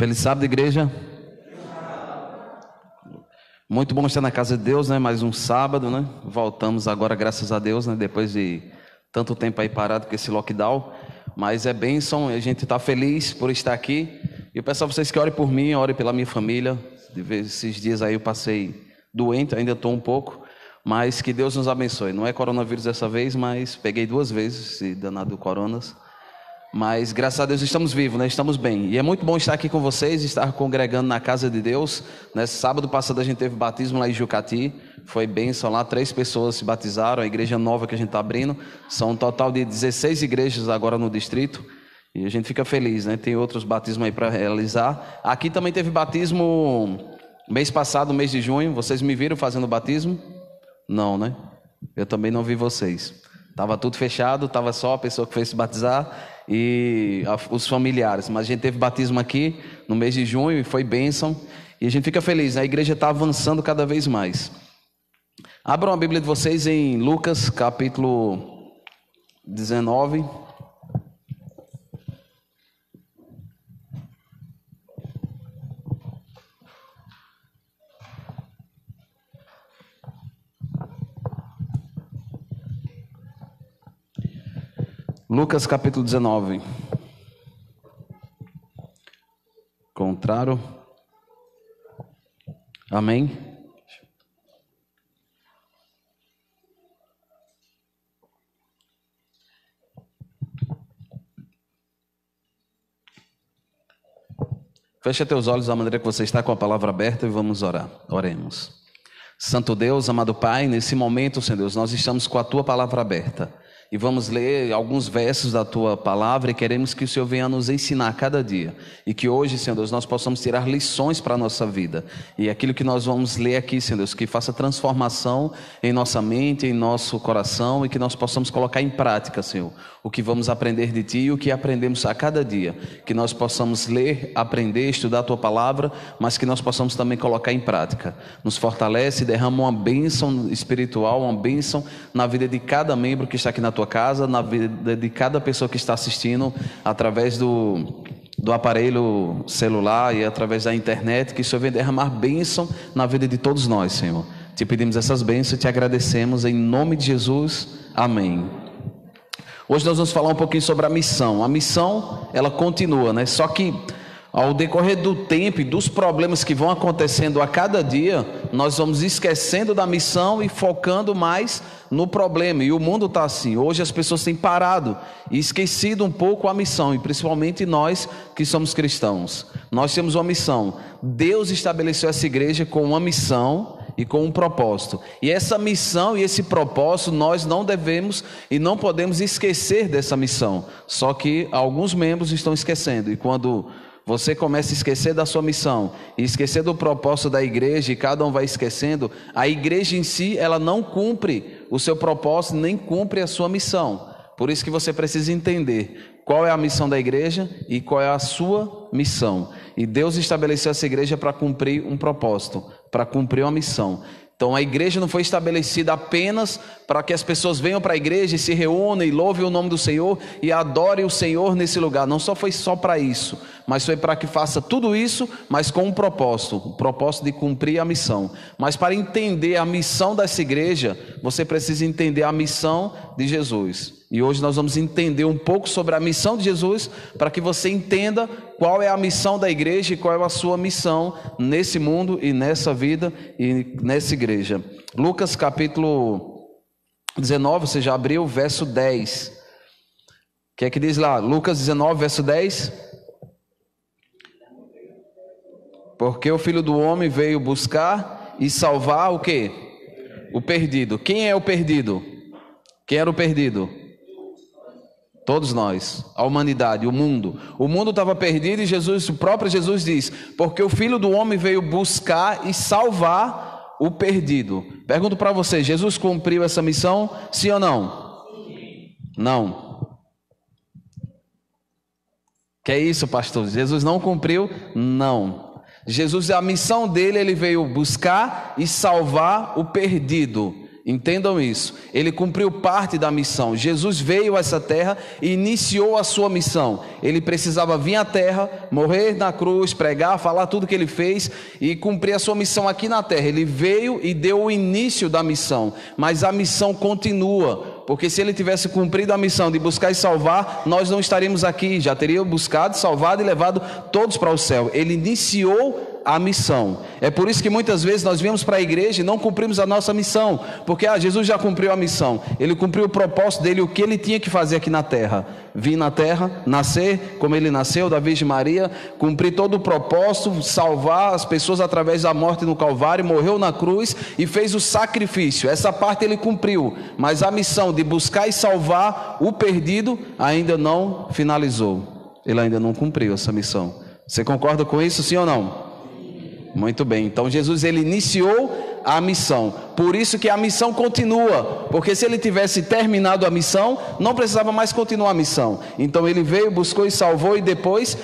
Feliz sábado, igreja. Muito bom estar na casa de Deus, né? Mais um sábado, né? Voltamos agora, graças a Deus, né? Depois de tanto tempo aí parado com esse lockdown. Mas é bênção, a gente está feliz por estar aqui. E eu peço a vocês que orem por mim, orem pela minha família. Esses dias aí eu passei doente, ainda estou um pouco. Mas que Deus nos abençoe. Não é coronavírus dessa vez, mas peguei 2 vezes esse danado coronas. Mas graças a Deus estamos vivos, né? Estamos bem. E é muito bom estar aqui com vocês, estar congregando na casa de Deus, né? Sábado passado a gente teve batismo lá em Jucati, foi bênção lá, 3 pessoas se batizaram, a igreja nova que a gente está abrindo, são um total de 16 igrejas agora no distrito, e a gente fica feliz, né? Tem outros batismos aí para realizar. Aqui também teve batismo mês passado, mês de junho, vocês me viram fazendo batismo? Não, né? Eu também não vi vocês. Estava tudo fechado, estava só a pessoa que fez se batizar e os familiares, mas a gente teve batismo aqui no mês de junho e foi bênção, e a gente fica feliz, né? A igreja está avançando cada vez mais. Abram a Bíblia de vocês em Lucas capítulo 19. Lucas capítulo 19. Contrário. Amém. Feche teus olhos da maneira que você está, com a palavra aberta, e vamos orar. Oremos. Santo Deus, amado Pai, nesse momento, Senhor Deus, nós estamos com a Tua palavra aberta. E vamos ler alguns versos da Tua palavra e queremos que o Senhor venha nos ensinar a cada dia. E que hoje, Senhor Deus, nós possamos tirar lições para a nossa vida. E aquilo que nós vamos ler aqui, Senhor Deus, que faça transformação em nossa mente, em nosso coração, e que nós possamos colocar em prática, Senhor, o que vamos aprender de Ti e o que aprendemos a cada dia. Que nós possamos ler, aprender, estudar a Tua palavra, mas que nós possamos também colocar em prática. Nos fortalece e derrama uma bênção espiritual, uma bênção na vida de cada membro que está aqui na Tua casa, na vida de cada pessoa que está assistindo através do aparelho celular e através da internet, que o Senhor venha derramar bênção na vida de todos nós, Senhor. Te pedimos essas bênçãos e te agradecemos em nome de Jesus, amém. Hoje nós vamos falar um pouquinho sobre a missão. A missão, ela continua, né? Só que ao decorrer do tempo e dos problemas que vão acontecendo a cada dia, nós vamos esquecendo da missão e focando mais no problema. E o mundo está assim. Hoje as pessoas têm parado e esquecido um pouco a missão, e principalmente nós que somos cristãos. Nós temos uma missão. Deus estabeleceu essa igreja com uma missão e com um propósito. E essa missão e esse propósito nós não devemos e não podemos esquecer dessa missão. Só que alguns membros estão esquecendo, e quando você começa a esquecer da sua missão e esquecer do propósito da igreja, e cada um vai esquecendo, a igreja em si, ela não cumpre o seu propósito, nem cumpre a sua missão. Por isso que você precisa entender qual é a missão da igreja e qual é a sua missão. E Deus estabeleceu essa igreja para cumprir um propósito, para cumprir uma missão. Então a igreja não foi estabelecida apenas para que as pessoas venham para a igreja e se reúnam e louvem o nome do Senhor e adorem o Senhor nesse lugar. Não só foi só para isso, mas foi para que faça tudo isso, mas com um propósito, o propósito de cumprir a missão. Mas para entender a missão dessa igreja, você precisa entender a missão de Jesus. E hoje nós vamos entender um pouco sobre a missão de Jesus, para que você entenda qual é a missão da igreja e qual é a sua missão nesse mundo e nessa vida e nessa igreja. Lucas capítulo 19, você já abriu, verso 10. O que é que diz lá? Lucas 19, verso 10. Porque o Filho do Homem veio buscar e salvar o quê? O perdido. Quem é o perdido? Quem era o perdido? Todos nós, a humanidade, o mundo. O mundo estava perdido e Jesus, o próprio Jesus diz: porque o Filho do Homem veio buscar e salvar o perdido. Pergunto para você, Jesus cumpriu essa missão? Sim ou não? Sim. Não. Que é isso, pastor? Jesus não cumpriu? Não. Jesus, a missão dele, ele veio buscar e salvar o perdido. Entendam isso. Ele cumpriu parte da missão. Jesus veio a essa terra e iniciou a sua missão. Ele precisava vir à terra, morrer na cruz, pregar, falar tudo que ele fez e cumprir a sua missão aqui na terra. Ele veio e deu o início da missão, mas a missão continua. Porque se ele tivesse cumprido a missão de buscar e salvar, nós não estaríamos aqui. Já teria buscado, salvado e levado todos para o céu. Ele iniciou a missão. É por isso que muitas vezes nós viemos para a igreja e não cumprimos a nossa missão, porque Jesus já cumpriu a missão, ele cumpriu o propósito dele, o que ele tinha que fazer aqui na terra: vir na terra, nascer como ele nasceu, da Virgem Maria, cumprir todo o propósito, salvar as pessoas através da morte no Calvário, morreu na cruz e fez o sacrifício. Essa parte ele cumpriu, mas a missão de buscar e salvar o perdido ainda não finalizou. Ele ainda não cumpriu essa missão. Você concorda com isso, sim ou não? Muito bem, então Jesus ele iniciou a missão, por isso que a missão continua, porque se ele tivesse terminado a missão, não precisava mais continuar a missão. Então ele veio, buscou e salvou, e depois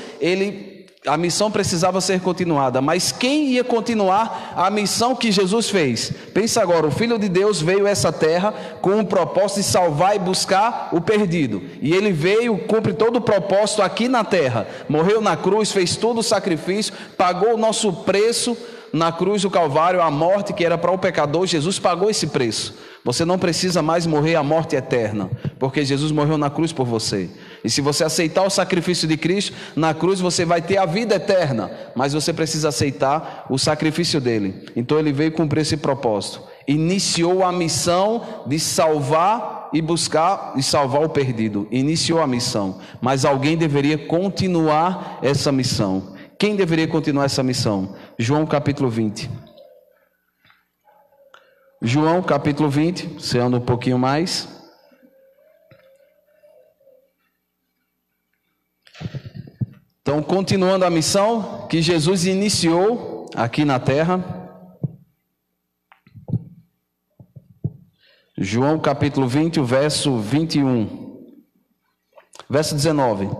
a missão precisava ser continuada. Mas quem ia continuar a missão que Jesus fez? Pensa agora, o Filho de Deus veio a essa terra com o propósito de salvar e buscar o perdido, e ele veio, cumpre todo o propósito aqui na terra, morreu na cruz, fez todo o sacrifício, pagou o nosso preço na cruz do Calvário, a morte que era para o pecador. Jesus pagou esse preço. Você não precisa mais morrer a morte eterna, porque Jesus morreu na cruz por você. E se você aceitar o sacrifício de Cristo, na cruz você vai ter a vida eterna, mas você precisa aceitar o sacrifício dele. Então ele veio cumprir esse propósito. Iniciou a missão de salvar e buscar e salvar o perdido. Iniciou a missão, mas alguém deveria continuar essa missão. Quem deveria continuar essa missão? João capítulo 20. João capítulo 20, você anda um pouquinho mais. Então, continuando a missão que Jesus iniciou aqui na terra. João capítulo 20, o verso 21. Verso 19.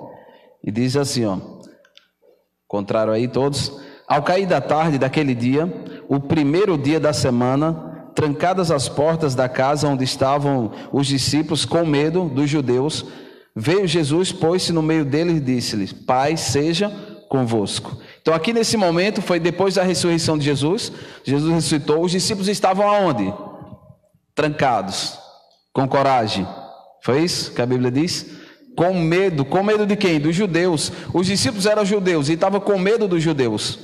E diz assim, ó. Contrário aí todos. Ao cair da tarde daquele dia, o primeiro dia da semana, trancadas as portas da casa onde estavam os discípulos com medo dos judeus, veio Jesus, pôs-se no meio deles e disse-lhes: Paz seja convosco. Então aqui nesse momento, foi depois da ressurreição de Jesus. Jesus ressuscitou, os discípulos estavam aonde? Trancados, com coragem. Foi isso que a Bíblia diz? Com medo de quem? Dos judeus. Os discípulos eram judeus e estavam com medo dos judeus.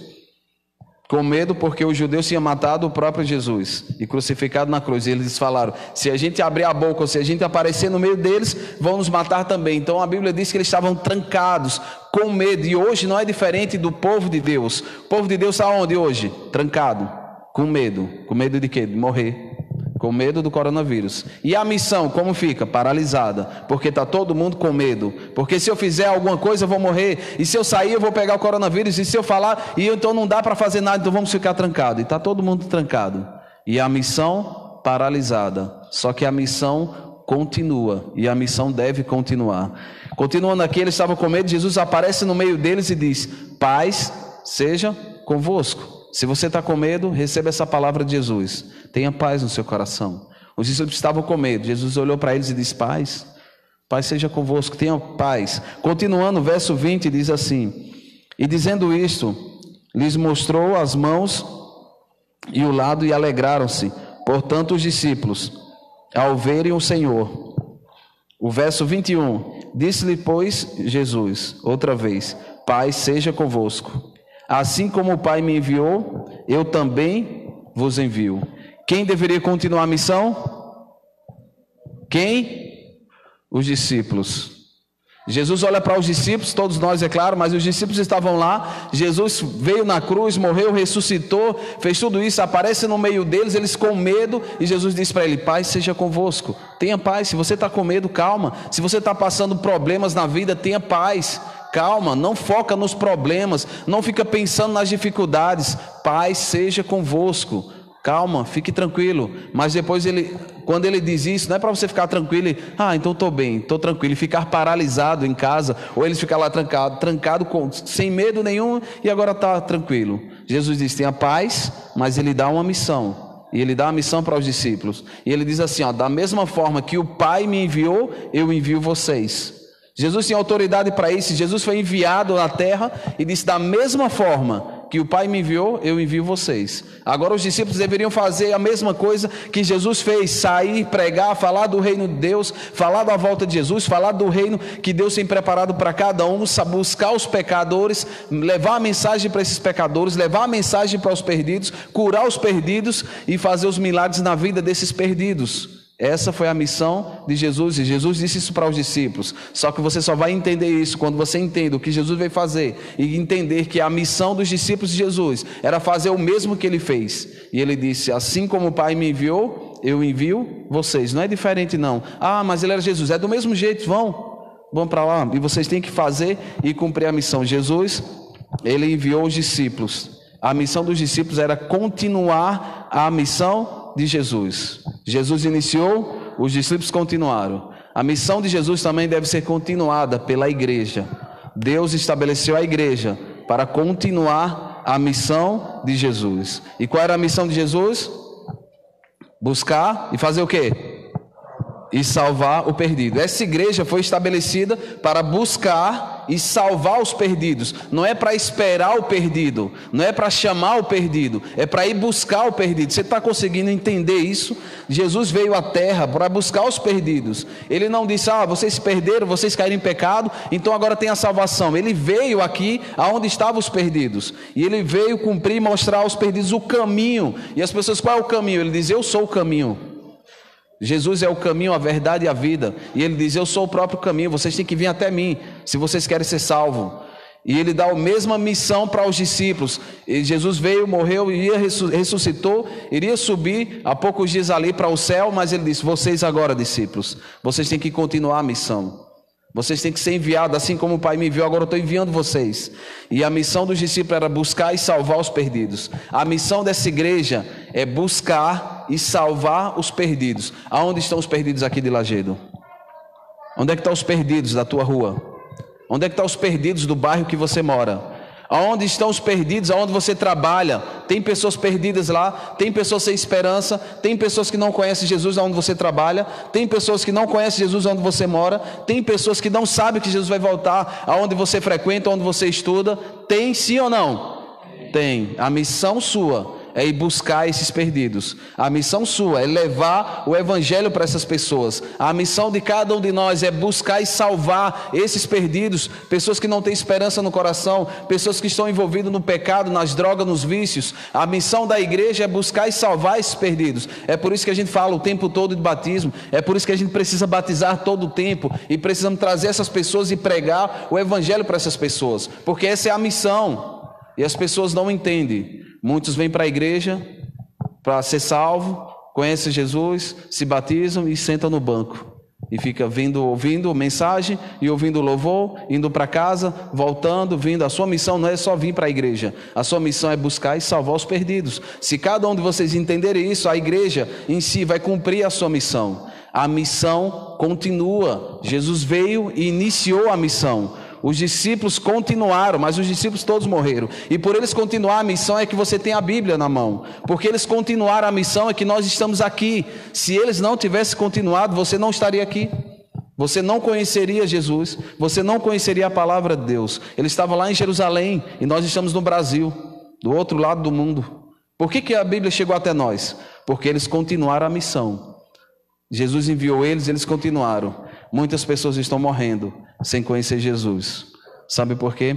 Com medo porque os judeus tinham matado o próprio Jesus e crucificado na cruz. E eles falaram: se a gente abrir a boca ou se a gente aparecer no meio deles, vão nos matar também. Então a Bíblia diz que eles estavam trancados, com medo. E hoje não é diferente do povo de Deus. O povo de Deus está onde hoje? Trancado, com medo. Com medo de quê? De morrer. Com medo do coronavírus. E a missão como fica? Paralisada, porque está todo mundo com medo, porque se eu fizer alguma coisa eu vou morrer, e se eu sair eu vou pegar o coronavírus, e se eu falar, e então não dá para fazer nada, então vamos ficar trancados. E está todo mundo trancado, e a missão paralisada. Só que a missão continua, e a missão deve continuar. Continuando aqui, eles estavam com medo. Jesus aparece no meio deles e diz: Paz seja convosco. Se você está com medo, receba essa palavra de Jesus. Tenha paz no seu coração. Os discípulos estavam com medo. Jesus olhou para eles e disse: Paz seja convosco, tenha paz. Continuando, o verso 20 diz assim: E dizendo isto, lhes mostrou as mãos e o lado, e alegraram-se. Portanto, os discípulos, ao verem o Senhor. O verso 21, disse-lhe, pois, Jesus, outra vez: Paz seja convosco. Assim como o Pai me enviou, eu também vos envio. Quem deveria continuar a missão? Quem? Os discípulos. Jesus olha para os discípulos, todos nós é claro, mas os discípulos estavam lá. Jesus veio na cruz, morreu, ressuscitou, fez tudo isso, aparece no meio deles, eles com medo, e Jesus disse para ele: Paz seja convosco. Tenha paz. Se você está com medo, calma. Se você está passando problemas na vida, tenha paz. Calma, não foca nos problemas, não fica pensando nas dificuldades. Paz seja convosco. Calma, fique tranquilo. Mas depois quando ele diz isso, não é para você ficar tranquilo e, então estou bem, estou tranquilo, e ficar paralisado em casa, ou eles ficar lá trancado sem medo nenhum, e agora está tranquilo. Jesus diz: tenha paz, mas ele dá uma missão. E ele dá a missão para os discípulos. E ele diz assim, da mesma forma que o Pai me enviou, eu envio vocês. Jesus tinha autoridade para isso. Jesus foi enviado na terra e disse, da mesma forma que o Pai me enviou, eu envio vocês. Agora os discípulos deveriam fazer a mesma coisa que Jesus fez: sair, pregar, falar do reino de Deus, falar da volta de Jesus, falar do reino que Deus tem preparado para cada um, buscar os pecadores, levar a mensagem para esses pecadores, levar a mensagem para os perdidos, curar os perdidos e fazer os milagres na vida desses perdidos. Essa foi a missão de Jesus, e Jesus disse isso para os discípulos. Só que você só vai entender isso quando você entende o que Jesus veio fazer e entender que a missão dos discípulos de Jesus era fazer o mesmo que ele fez. E ele disse, assim como o Pai me enviou, eu envio vocês. Não é diferente não. Mas ele era Jesus. É do mesmo jeito, vão para lá. E vocês têm que fazer e cumprir a missão. Jesus, ele enviou os discípulos. A missão dos discípulos era continuar a missão de Jesus. Jesus iniciou, os discípulos continuaram. A missão de Jesus também deve ser continuada pela igreja. Deus estabeleceu a igreja para continuar a missão de Jesus. E qual era a missão de Jesus? Buscar e fazer o quê? E salvar o perdido. Essa igreja foi estabelecida para buscar e salvar os perdidos. Não é para esperar o perdido, não é para chamar o perdido, é para ir buscar o perdido. Você está conseguindo entender isso? Jesus veio à terra para buscar os perdidos. Ele não disse, vocês se perderam, vocês caíram em pecado, então agora tem a salvação. Ele veio aqui aonde estavam os perdidos, e ele veio cumprir e mostrar aos perdidos o caminho. E as pessoas, qual é o caminho? Ele diz, eu sou o caminho. Jesus é o caminho, a verdade e a vida. E ele diz, eu sou o próprio caminho, vocês têm que vir até mim, se vocês querem ser salvos. E ele dá a mesma missão para os discípulos. E Jesus veio, morreu, ressuscitou, iria subir há poucos dias ali para o céu, mas ele disse, vocês agora, discípulos, vocês têm que continuar a missão. Vocês têm que ser enviados, assim como o Pai me enviou, agora eu estou enviando vocês. E a missão dos discípulos era buscar e salvar os perdidos. A missão dessa igreja é buscar e salvar os perdidos. Aonde estão os perdidos aqui de Lajedo? Onde é que estão os perdidos da tua rua? Onde é que estão os perdidos do bairro que você mora? Aonde estão os perdidos, aonde você trabalha? Tem pessoas perdidas lá, tem pessoas sem esperança, tem pessoas que não conhecem Jesus onde você trabalha, tem pessoas que não conhecem Jesus onde você mora, tem pessoas que não sabem que Jesus vai voltar aonde você frequenta, onde você estuda. Tem, sim ou não? Tem. A missão sua é ir buscar esses perdidos. A missão sua é levar o evangelho para essas pessoas. A missão de cada um de nós é buscar e salvar esses perdidos, pessoas que não têm esperança no coração, pessoas que estão envolvidas no pecado, nas drogas, nos vícios. A missão da igreja é buscar e salvar esses perdidos. É por isso que a gente fala o tempo todo de batismo, é por isso que a gente precisa batizar todo o tempo, e precisamos trazer essas pessoas e pregar o evangelho para essas pessoas, porque essa é a missão, e as pessoas não entendem. Muitos vêm para a igreja para ser salvo, conhecem Jesus, se batizam e sentam no banco. E fica ouvindo mensagem e ouvindo louvor, indo para casa, voltando, vindo. A sua missão não é só vir para a igreja. A sua missão é buscar e salvar os perdidos. Se cada um de vocês entenderem isso, a igreja em si vai cumprir a sua missão. A missão continua. Jesus veio e iniciou a missão. Os discípulos continuaram, mas os discípulos todos morreram. E por eles continuar a missão é que você tem a Bíblia na mão. Porque eles continuaram a missão é que nós estamos aqui. Se eles não tivessem continuado, você não estaria aqui. Você não conheceria Jesus. Você não conheceria a palavra de Deus. Ele estava lá em Jerusalém e nós estamos no Brasil, do outro lado do mundo. Por que a Bíblia chegou até nós? Porque eles continuaram a missão. Jesus enviou eles, eles continuaram. Muitas pessoas estão morrendo sem conhecer Jesus. Sabe por quê?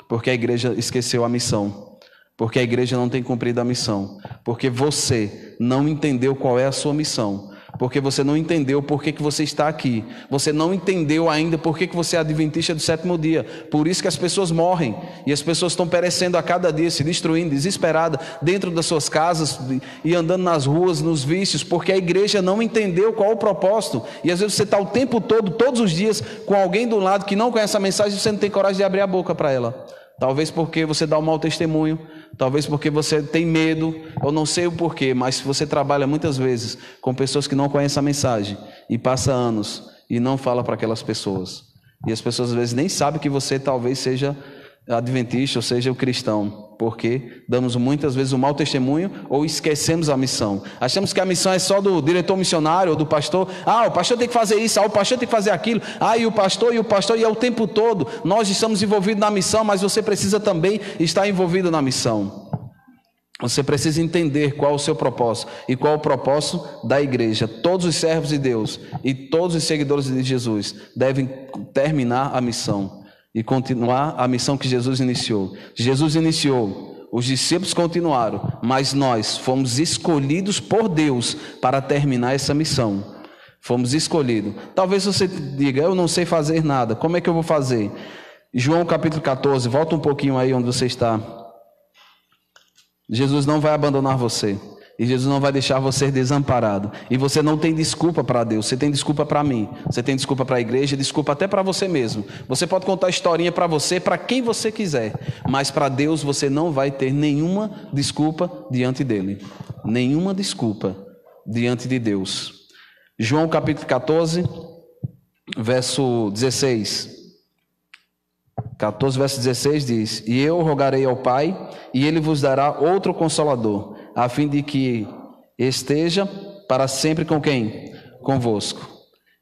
Porque a igreja esqueceu a missão. Porque a igreja não tem cumprido a missão. Porque você não entendeu qual é a sua missão. Porque você não entendeu por que você está aqui. Você não entendeu ainda por que você é adventista do sétimo dia. Por isso que as pessoas morrem. E as pessoas estão perecendo a cada dia, se destruindo, desesperadas, dentro das suas casas e andando nas ruas, nos vícios. Porque a igreja não entendeu qual é o propósito. E às vezes você está o tempo todo, todos os dias, com alguém do lado que não conhece a mensagem e você não tem coragem de abrir a boca para ela. Talvez porque você dá um mau testemunho, talvez porque você tem medo, eu não sei o porquê, mas você trabalha muitas vezes com pessoas que não conhecem a mensagem e passa anos e não fala para aquelas pessoas. E as pessoas às vezes nem sabem que você talvez seja adventista ou seja o cristão. porque damos muitas vezes um mau testemunho ou esquecemos a missão. Achamos que a missão é só do diretor missionário ou do pastor. O pastor tem que fazer isso, o pastor tem que fazer aquilo. E o pastor, e é o tempo todo. Nós estamos envolvidos na missão, mas você precisa também estar envolvido na missão. Você precisa entender qual é o seu propósito e qual é o propósito da igreja. Todos os servos de Deus e todos os seguidores de Jesus devem terminar a missão e continuar a missão que Jesus iniciou. Jesus iniciou, os discípulos continuaram, mas nós fomos escolhidos por Deus para terminar essa missão. Fomos escolhidos. Talvez você diga, eu não sei fazer nada, como é que eu vou fazer? João capítulo 14, volta um pouquinho aí onde você está. Jesus não vai abandonar você. E Jesus não vai deixar você desamparado. E você não tem desculpa para Deus. Você tem desculpa para mim. Você tem desculpa para a igreja. Desculpa até para você mesmo. Você pode contar a historinha para você, para quem você quiser. Mas para Deus você não vai ter nenhuma desculpa diante dele. Nenhuma desculpa diante de Deus. João capítulo 14, verso 16. 14, verso 16 diz: E eu rogarei ao Pai, e ele vos dará outro Consolador, a fim de que esteja para sempre com quem? Convosco.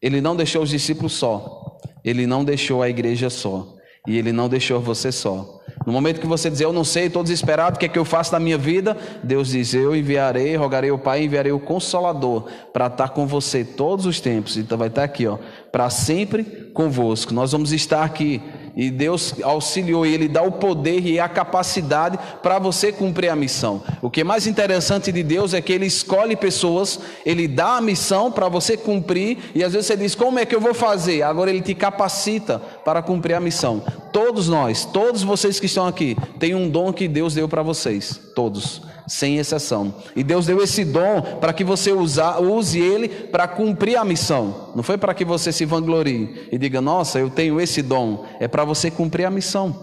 Ele não deixou os discípulos só. Ele não deixou a igreja só. E ele não deixou você só. No momento que você diz, eu não sei, estou desesperado, o que é que eu faço na minha vida? Deus diz, eu enviarei, rogarei ao Pai, enviarei o Consolador para estar com você todos os tempos. Então vai estar aqui, para sempre convosco. Nós vamos estar aqui. E Deus auxiliou, e Ele dá o poder e a capacidade para você cumprir a missão. O que é mais interessante de Deus é que Ele escolhe pessoas, Ele dá a missão para você cumprir, e às vezes você diz, como é que eu vou fazer? Agora Ele te capacita para cumprir a missão. Todos nós, todos vocês que estão aqui, têm um dom que Deus deu para vocês, todos, sem exceção. E Deus deu esse dom para que você use ele para cumprir a missão. Não foi para que você se vanglorie e diga, nossa, eu tenho esse dom. É para você cumprir a missão.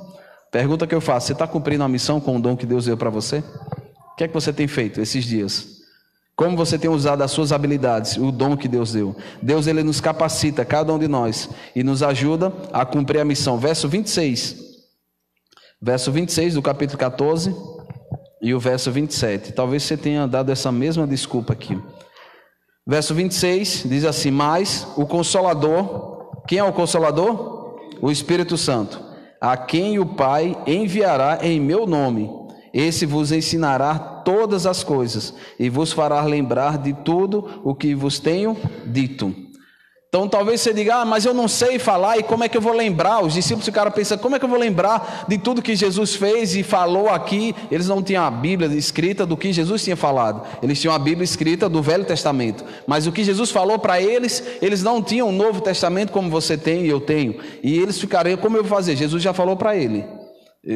Pergunta que eu faço, você está cumprindo a missão com o dom que Deus deu para você? O que é que você tem feito esses dias? Como você tem usado as suas habilidades, o dom que Deus deu? Deus, Ele nos capacita, cada um de nós, e nos ajuda a cumprir a missão. Verso 26. Verso 26 do capítulo 14 e o verso 27. Talvez você tenha dado essa mesma desculpa aqui. Verso 26 diz assim, mas o Consolador, quem é o Consolador? O Espírito Santo, a quem o Pai enviará em meu nome. Esse vos ensinará todas as coisas e vos fará lembrar de tudo o que vos tenho dito. Então talvez você diga, mas eu não sei falar, e como é que eu vou lembrar? Os discípulos ficaram pensando, como é que eu vou lembrar de tudo que Jesus fez e falou aqui? Eles não tinham a Bíblia escrita do que Jesus tinha falado. Eles tinham a Bíblia escrita do Velho Testamento. Mas o que Jesus falou para eles, eles não tinham o Novo Testamento como você tem e eu tenho. E eles ficariam, como eu vou fazer? Jesus já falou para ele.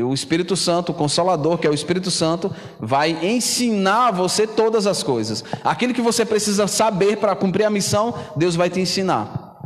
O Espírito Santo, o Consolador, que é o Espírito Santo, vai ensinar a você todas as coisas. Aquilo que você precisa saber para cumprir a missão, Deus vai te ensinar.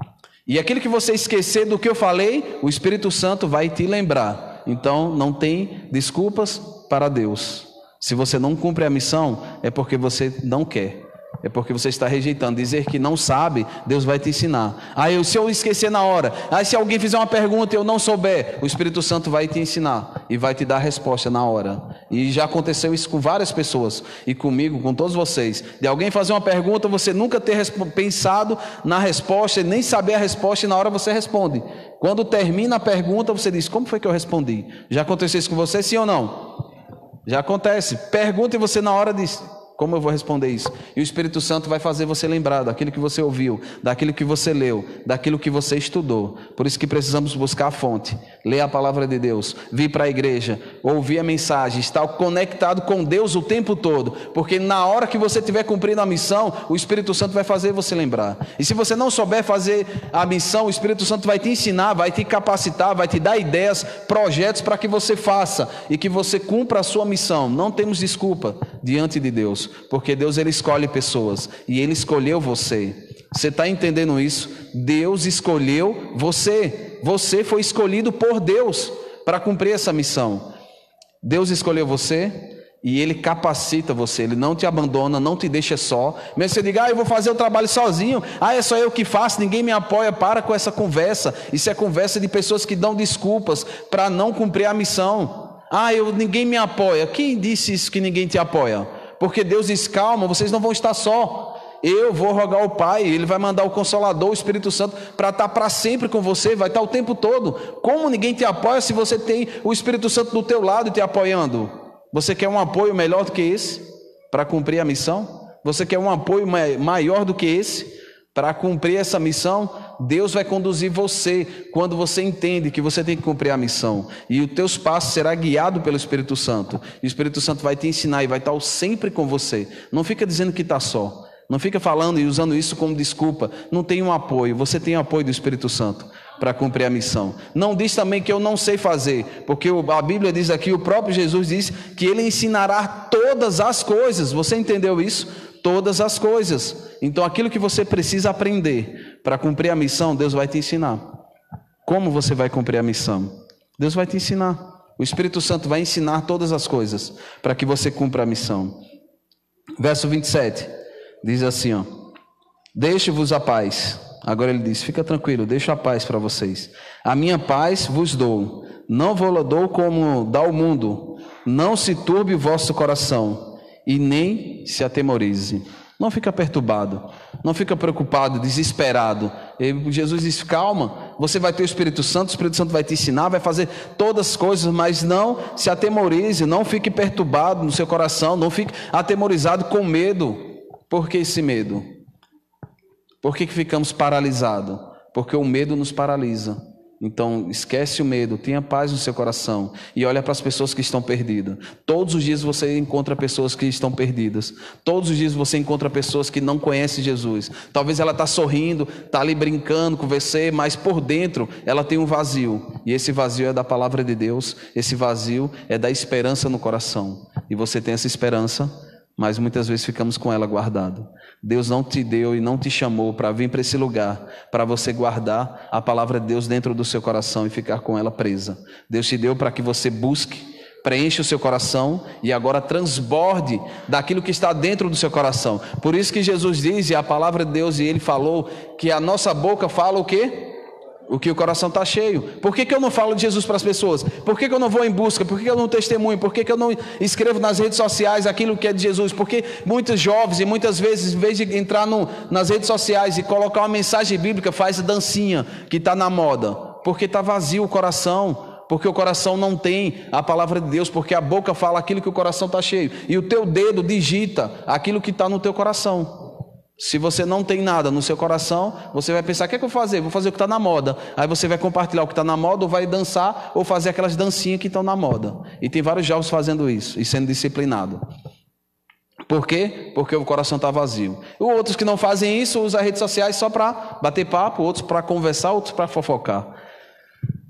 E aquilo que você esquecer do que eu falei, o Espírito Santo vai te lembrar. Então, não tem desculpas para Deus. Se você não cumpre a missão, é porque você não quer. É porque você está rejeitando. Dizer que não sabe, Deus vai te ensinar. Se eu esquecer na hora, se alguém fizer uma pergunta e eu não souber, o Espírito Santo vai te ensinar e vai te dar a resposta na hora. E já aconteceu isso com várias pessoas e comigo, com todos vocês. De alguém fazer uma pergunta, você nunca ter pensado na resposta, nem saber a resposta, e na hora você responde. Quando termina a pergunta, você diz, como foi que eu respondi? Já aconteceu isso com você, sim ou não? Já acontece. Pergunta e você na hora diz, como eu vou responder isso? E o Espírito Santo vai fazer você lembrar daquilo que você ouviu, daquilo que você leu, daquilo que você estudou. Por isso que precisamos buscar a fonte, ler a palavra de Deus, vir para a igreja, ouvir a mensagem, estar conectado com Deus o tempo todo. Porque na hora que você estiver cumprindo a missão, o Espírito Santo vai fazer você lembrar. E se você não souber fazer a missão, o Espírito Santo vai te ensinar, vai te capacitar, vai te dar ideias, projetos para que você faça e que você cumpra a sua missão. Não temos desculpa diante de Deus. Porque Deus, Ele escolhe pessoas e Ele escolheu você. Você está entendendo isso? Deus escolheu você. Você foi escolhido por Deus para cumprir essa missão. Deus escolheu você e Ele capacita você. Ele não te abandona, não te deixa só. Mesmo que você diga, eu vou fazer o trabalho sozinho. É só eu que faço, ninguém me apoia. Para com essa conversa. Isso é conversa de pessoas que dão desculpas para não cumprir a missão. Ninguém me apoia. Quem disse isso que ninguém te apoia? Porque Deus diz, calma, vocês não vão estar só. Eu vou rogar ao Pai, Ele vai mandar o Consolador, o Espírito Santo, para estar para sempre com você, vai estar o tempo todo. Como ninguém te apoia se você tem o Espírito Santo do teu lado te apoiando? Você quer um apoio melhor do que esse para cumprir a missão? Você quer um apoio maior do que esse para cumprir essa missão? Deus vai conduzir você quando você entende que você tem que cumprir a missão. E os teus passos serão guiados pelo Espírito Santo. E o Espírito Santo vai te ensinar e vai estar sempre com você. Não fica dizendo que está só. Não fica falando e usando isso como desculpa. Não tem um apoio. Você tem o apoio do Espírito Santo para cumprir a missão. Não diz também que eu não sei fazer. Porque a Bíblia diz aqui, o próprio Jesus diz que Ele ensinará todas as coisas. Você entendeu isso? Todas as coisas. Então aquilo que você precisa aprender para cumprir a missão, Deus vai te ensinar. Como você vai cumprir a missão? Deus vai te ensinar. O Espírito Santo vai ensinar todas as coisas para que você cumpra a missão. Verso 27 diz assim, ó: deixe-vos a paz. Agora ele diz, fica tranquilo, deixo a paz para vocês. A minha paz vos dou, não vou-la dou como dá o mundo. Não se turbe o vosso coração e nem se atemorize. Não fica perturbado, não fica preocupado, desesperado. E Jesus diz, calma, você vai ter o Espírito Santo vai te ensinar, vai fazer todas as coisas, mas não se atemorize, não fique perturbado no seu coração, não fique atemorizado com medo. Por que esse medo? Por que ficamos paralisados? Porque o medo nos paralisa. Então, esquece o medo, tenha paz no seu coração e olha para as pessoas que estão perdidas. Todos os dias você encontra pessoas que estão perdidas. Todos os dias você encontra pessoas que não conhecem Jesus. Talvez ela está sorrindo, está ali brincando com você, mas por dentro ela tem um vazio. E esse vazio é da palavra de Deus, esse vazio é da esperança no coração. E você tem essa esperança, mas muitas vezes ficamos com ela guardada. Deus não te deu e não te chamou para vir para esse lugar, para você guardar a palavra de Deus dentro do seu coração e ficar com ela presa. Deus te deu para que você busque, preencha o seu coração e agora transborde daquilo que está dentro do seu coração. Por isso que Jesus diz, e a palavra de Deus, e Ele falou, que a nossa boca fala o quê? O que o coração está cheio. Por que eu não falo de Jesus para as pessoas? Por que eu não vou em busca? Por que eu não testemunho? Por que eu não escrevo nas redes sociais aquilo que é de Jesus? Porque muitos jovens, e muitas vezes, em vez de entrar nas redes sociais e colocar uma mensagem bíblica, faz a dancinha que está na moda. Porque está vazio o coração. Porque o coração não tem a palavra de Deus. Porque a boca fala aquilo que o coração está cheio. E o teu dedo digita aquilo que está no teu coração. Se você não tem nada no seu coração, você vai pensar, o que é que eu vou fazer? Vou fazer o que está na moda. Aí você vai compartilhar o que está na moda, ou vai dançar, ou fazer aquelas dancinhas que estão na moda. E tem vários jovens fazendo isso, e sendo disciplinados. Por quê? Porque o coração está vazio. E outros que não fazem isso, usam as redes sociais só para bater papo, outros para conversar, outros para fofocar.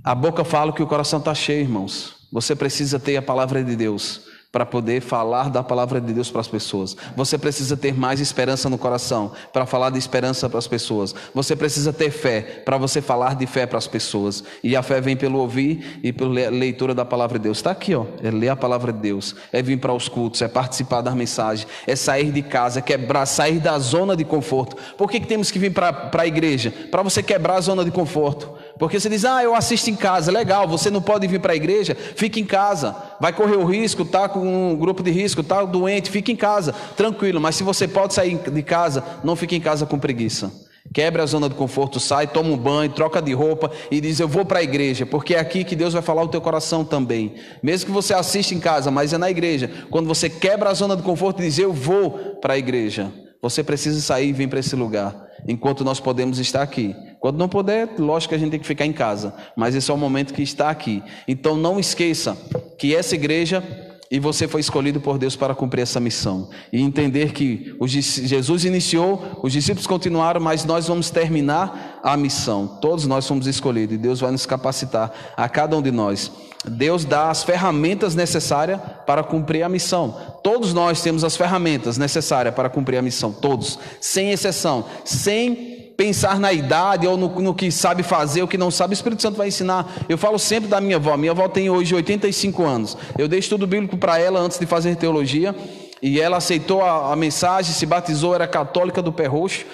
A boca fala que o coração está cheio, irmãos. Você precisa ter a palavra de Deus para poder falar da palavra de Deus para as pessoas. Você precisa ter mais esperança no coração para falar de esperança para as pessoas. Você precisa ter fé para você falar de fé para as pessoas. E a fé vem pelo ouvir e pela leitura da palavra de Deus. Está aqui, ó, é ler a palavra de Deus, é vir para os cultos, é participar das mensagens, é sair de casa, é quebrar, sair da zona de conforto. Por que temos que vir para a igreja? Para você quebrar a zona de conforto. Porque você diz, eu assisto em casa, legal, você não pode vir para a igreja, fica em casa, vai correr o risco, tá com um grupo de risco, tá doente, fica em casa, tranquilo. Mas se você pode sair de casa, não fique em casa com preguiça. Quebre a zona de conforto, sai, toma um banho, troca de roupa e diz, eu vou para a igreja, porque é aqui que Deus vai falar o teu coração também. Mesmo que você assista em casa, mas é na igreja. Quando você quebra a zona de conforto e diz, eu vou para a igreja, você precisa sair e vir para esse lugar, enquanto nós podemos estar aqui. Quando não puder, lógico que a gente tem que ficar em casa, mas esse é o momento que está aqui. Então não esqueça que essa igreja, e você foi escolhido por Deus para cumprir essa missão. E entender que Jesus iniciou, os discípulos continuaram, mas nós vamos terminar a missão. Todos nós fomos escolhidos e Deus vai nos capacitar, a cada um de nós. Deus dá as ferramentas necessárias para cumprir a missão. Todos nós temos as ferramentas necessárias para cumprir a missão, todos, sem exceção, sem pensar na idade ou no que sabe fazer, o que não sabe. O Espírito Santo vai ensinar. Eu falo sempre da minha avó tem hoje 85 anos, eu dei estudo bíblico para ela antes de fazer teologia, e ela aceitou a mensagem, se batizou, era católica do pé roxo,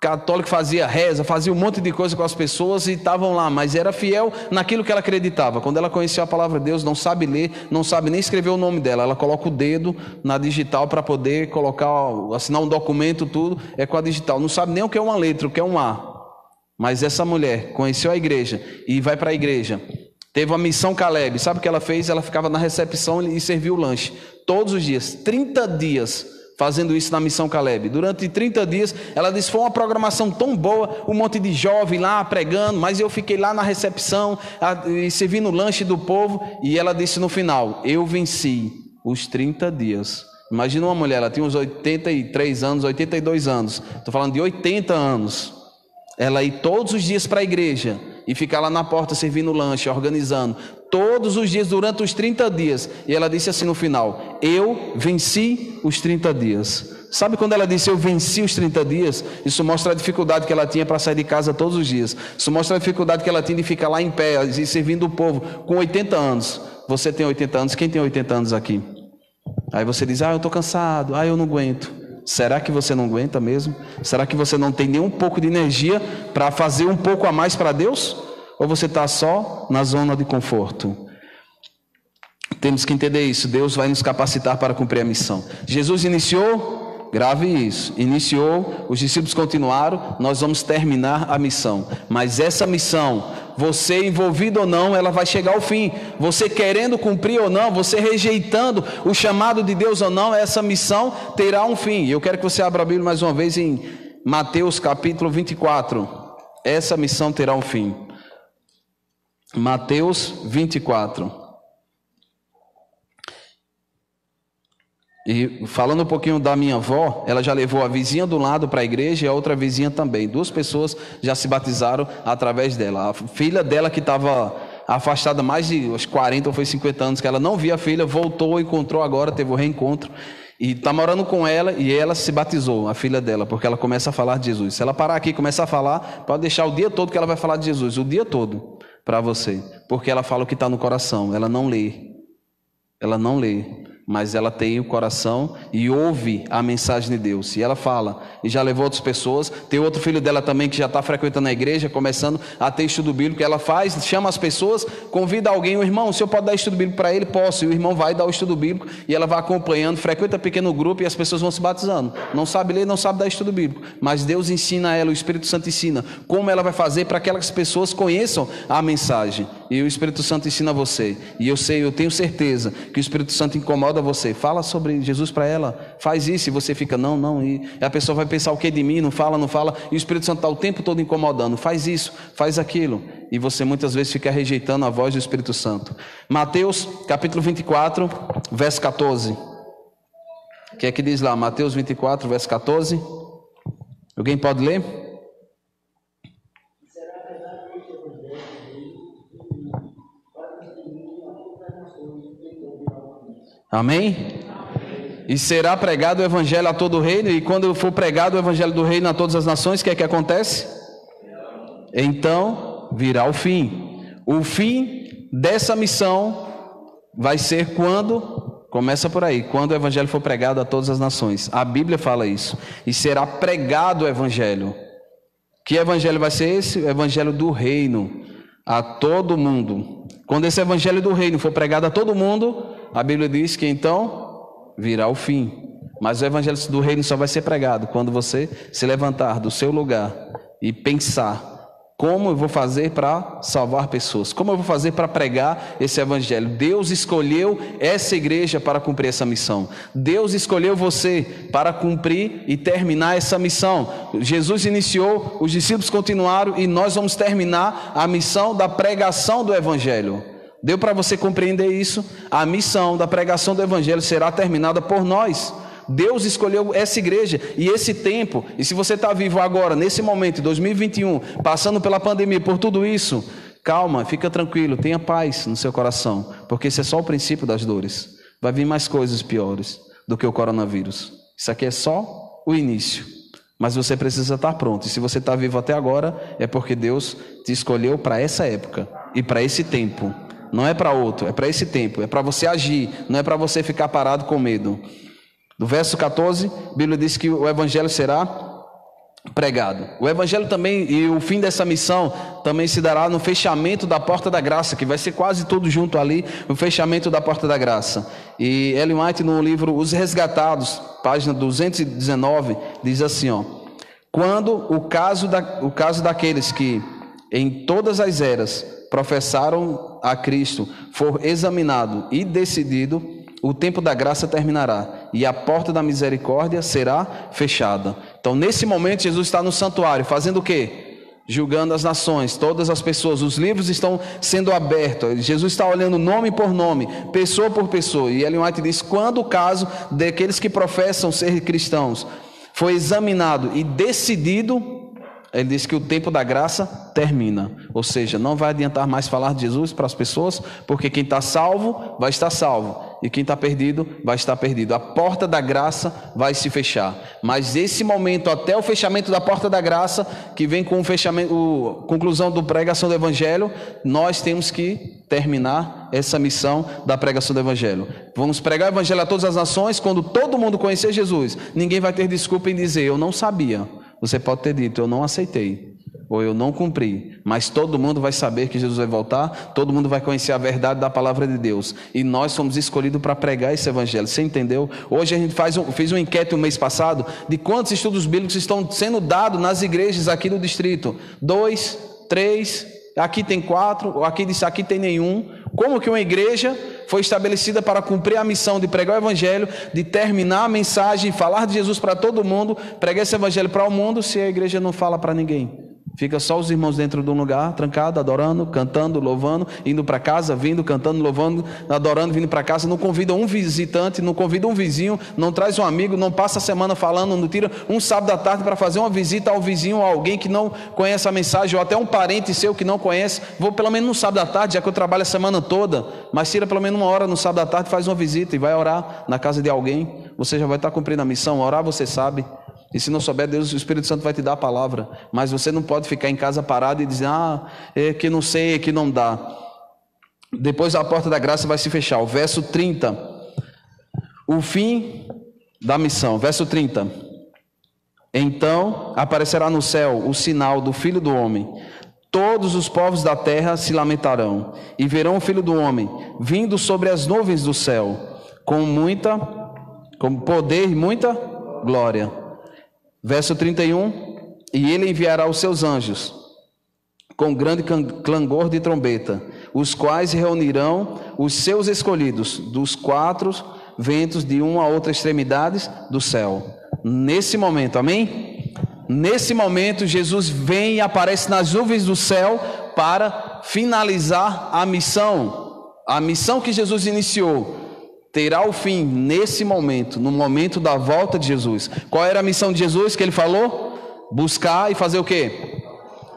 católico, fazia reza, fazia um monte de coisa com as pessoas e estavam lá, mas era fiel naquilo que ela acreditava. Quando ela conheceu a palavra de Deus, não sabe ler, não sabe nem escrever o nome dela, ela coloca o dedo na digital para poder colocar, assinar um documento, tudo é com a digital, não sabe nem o que é uma letra, o que é um A. Mas essa mulher conheceu a igreja e vai para a igreja. Teve a missão Caleb, sabe o que ela fez? Ela ficava na recepção e serviu o lanche todos os dias, 30 dias fazendo isso na missão Caleb. Durante 30 dias, ela disse, foi uma programação tão boa, um monte de jovem lá pregando, mas eu fiquei lá na recepção, servindo o lanche do povo, e ela disse no final, eu venci os 30 dias. Imagina uma mulher, ela tinha uns 83 anos, 82 anos, estou falando de 80 anos, ela ir todos os dias para a igreja, e ficar lá na porta servindo o lanche, organizando, todos os dias durante os 30 dias, e ela disse assim no final, eu venci os 30 dias. Sabe quando ela disse eu venci os 30 dias? Isso mostra a dificuldade que ela tinha para sair de casa todos os dias, isso mostra a dificuldade que ela tinha de ficar lá em pé e servindo o povo, com 80 anos, você tem 80 anos, quem tem 80 anos aqui? Aí você diz, eu estou cansado, eu não aguento. Será que você não aguenta mesmo? Será que você não tem nem um pouco de energia para fazer um pouco a mais para Deus? Ou você está só na zona de conforto? Temos que entender isso. Deus vai nos capacitar para cumprir a missão. Jesus iniciou, grave isso, iniciou, os discípulos continuaram, nós vamos terminar a missão. Mas essa missão, você envolvido ou não, ela vai chegar ao fim. Você querendo cumprir ou não, você rejeitando o chamado de Deus ou não, essa missão terá um fim. Eu quero que você abra a Bíblia mais uma vez em Mateus capítulo 24. Essa missão terá um fim. Mateus 24. E falando um pouquinho da minha avó, ela já levou a vizinha do lado para a igreja e a outra vizinha também. 2 pessoas já se batizaram através dela. A filha dela que estava afastada mais de uns 40 ou foi 50 anos, que ela não via a filha, voltou, encontrou agora, teve o reencontro. E está morando com ela e ela se batizou, a filha dela, porque ela começa a falar de Jesus. Se ela parar aqui e começar a falar, pode deixar o dia todo que ela vai falar de Jesus, o dia todo para você. Porque ela fala o que está no coração, ela não lê. Ela não lê. Mas ela tem o coração e ouve a mensagem de Deus. E ela fala, e já levou outras pessoas. Tem outro filho dela também que já está frequentando a igreja, começando a ter estudo bíblico. Ela faz, chama as pessoas, convida alguém, o irmão, o senhor pode dar estudo bíblico para ele? Posso. E o irmão vai dar o estudo bíblico e ela vai acompanhando, frequenta pequeno grupo e as pessoas vão se batizando. Não sabe ler, não sabe dar estudo bíblico, mas Deus ensina ela, o Espírito Santo ensina como ela vai fazer para que aquelas pessoas conheçam a mensagem. E o Espírito Santo ensina você. E eu tenho certeza que o Espírito Santo incomoda você. Fala sobre Jesus para ela, faz isso, e você fica, não, e a pessoa vai pensar o que de mim, não fala, e o Espírito Santo está o tempo todo incomodando, faz isso, faz aquilo, e você muitas vezes fica rejeitando a voz do Espírito Santo. Mateus capítulo 24, verso 14. O que é que diz lá? Mateus 24, verso 14. Alguém pode ler? Amém? E será pregado o evangelho a todo o reino, e quando for pregado o evangelho do reino a todas as nações, o que é que acontece? Então virá o fim. O fim dessa missão vai ser quando, começa por aí, quando o evangelho for pregado a todas as nações. A Bíblia fala isso. E será pregado o evangelho. Que evangelho vai ser esse? O evangelho do reino a todo mundo. Quando esse evangelho do reino for pregado a todo mundo, a Bíblia diz que então virá o fim. Mas o evangelho do reino só vai ser pregado quando você se levantar do seu lugar e pensar: como eu vou fazer para salvar pessoas? Como eu vou fazer para pregar esse evangelho? Deus escolheu essa igreja para cumprir essa missão. Deus escolheu você para cumprir e terminar essa missão. Jesus iniciou, os discípulos continuaram e nós vamos terminar a missão da pregação do evangelho. Deu para você compreender isso? A missão da pregação do evangelho será terminada por nós. Deus escolheu essa igreja e esse tempo. E se você está vivo agora, nesse momento, 2021, passando pela pandemia, por tudo isso, calma, fica tranquilo, tenha paz no seu coração, porque esse é só o princípio das dores. Vai vir mais coisas piores do que o coronavírus. Isso aqui é só o início, mas você precisa estar pronto. E se você está vivo até agora, é porque Deus te escolheu para essa época e para esse tempo. Não é para outro, é para esse tempo, é para você agir, não é para você ficar parado com medo. No verso 14, a Bíblia diz que o evangelho será pregado. O evangelho também, e o fim dessa missão também se dará no fechamento da porta da graça, que vai ser quase tudo junto ali, no fechamento da porta da graça. E Ellen White, no livro Os Resgatados, página 219, diz assim, ó: quando o caso daqueles que em todas as eras professaram a Cristo for examinado e decidido, o tempo da graça terminará e a porta da misericórdia será fechada. Então, nesse momento, Jesus está no santuário, fazendo o quê? Julgando as nações, todas as pessoas. Os livros estão sendo abertos. Jesus está olhando nome por nome, pessoa por pessoa. E Ellen White diz: quando o caso daqueles que professam ser cristãos foi examinado e decidido, ele diz que o tempo da graça termina. Ou seja, não vai adiantar mais falar de Jesus para as pessoas, porque quem está salvo vai estar salvo, e quem está perdido vai estar perdido. A porta da graça vai se fechar. Mas esse momento, até o fechamento da porta da graça, que vem com a conclusão da pregação do Evangelho, nós temos que terminar essa missão da pregação do Evangelho. Vamos pregar o Evangelho a todas as nações. Quando todo mundo conhecer Jesus, ninguém vai ter desculpa em dizer: eu não sabia. Você pode ter dito: eu não aceitei, ou eu não cumpri, mas todo mundo vai saber que Jesus vai voltar, todo mundo vai conhecer a verdade da palavra de Deus, e nós fomos escolhidos para pregar esse evangelho. Você entendeu? Hoje a gente fez uma enquete no mês passado de quantos estudos bíblicos estão sendo dados nas igrejas aqui do distrito. 2, 3, aqui tem 4, aqui disse aqui tem nenhum. Como que uma igreja foi estabelecida para cumprir a missão de pregar o evangelho, de terminar a mensagem, falar de Jesus para todo mundo, pregar esse evangelho para o mundo, se a igreja não fala para ninguém? Fica só os irmãos dentro de um lugar, trancado, adorando, cantando, louvando, indo para casa, vindo, cantando, louvando, adorando, vindo para casa. Não convida um visitante, não convida um vizinho, não traz um amigo, não passa a semana falando, não tira um sábado à tarde para fazer uma visita ao vizinho, a alguém que não conhece a mensagem, ou até um parente seu que não conhece. Vou pelo menos no sábado à tarde, já que eu trabalho a semana toda, mas tira pelo menos uma hora no sábado à tarde, faz uma visita e vai orar na casa de alguém. Você já vai estar cumprindo a missão. Orar você sabe. E se não souber, Deus, o Espírito Santo vai te dar a palavra. Mas você não pode ficar em casa parado e dizer: é que não sei, é que não dá. Depois a porta da graça vai se fechar. O verso 30. O fim da missão. Verso 30. Então aparecerá no céu o sinal do Filho do Homem. Todos os povos da terra se lamentarão e verão o Filho do Homem vindo sobre as nuvens do céu com poder e muita glória. Verso 31, e ele enviará os seus anjos com grande clangor de trombeta, os quais reunirão os seus escolhidos dos 4 ventos de uma a outra extremidade do céu. Nesse momento, amém? Nesse momento, Jesus vem e aparece nas nuvens do céu para finalizar a missão. A missão que Jesus iniciou terá o fim nesse momento, no momento da volta de Jesus. Qual era a missão de Jesus que ele falou? Buscar e fazer o quê?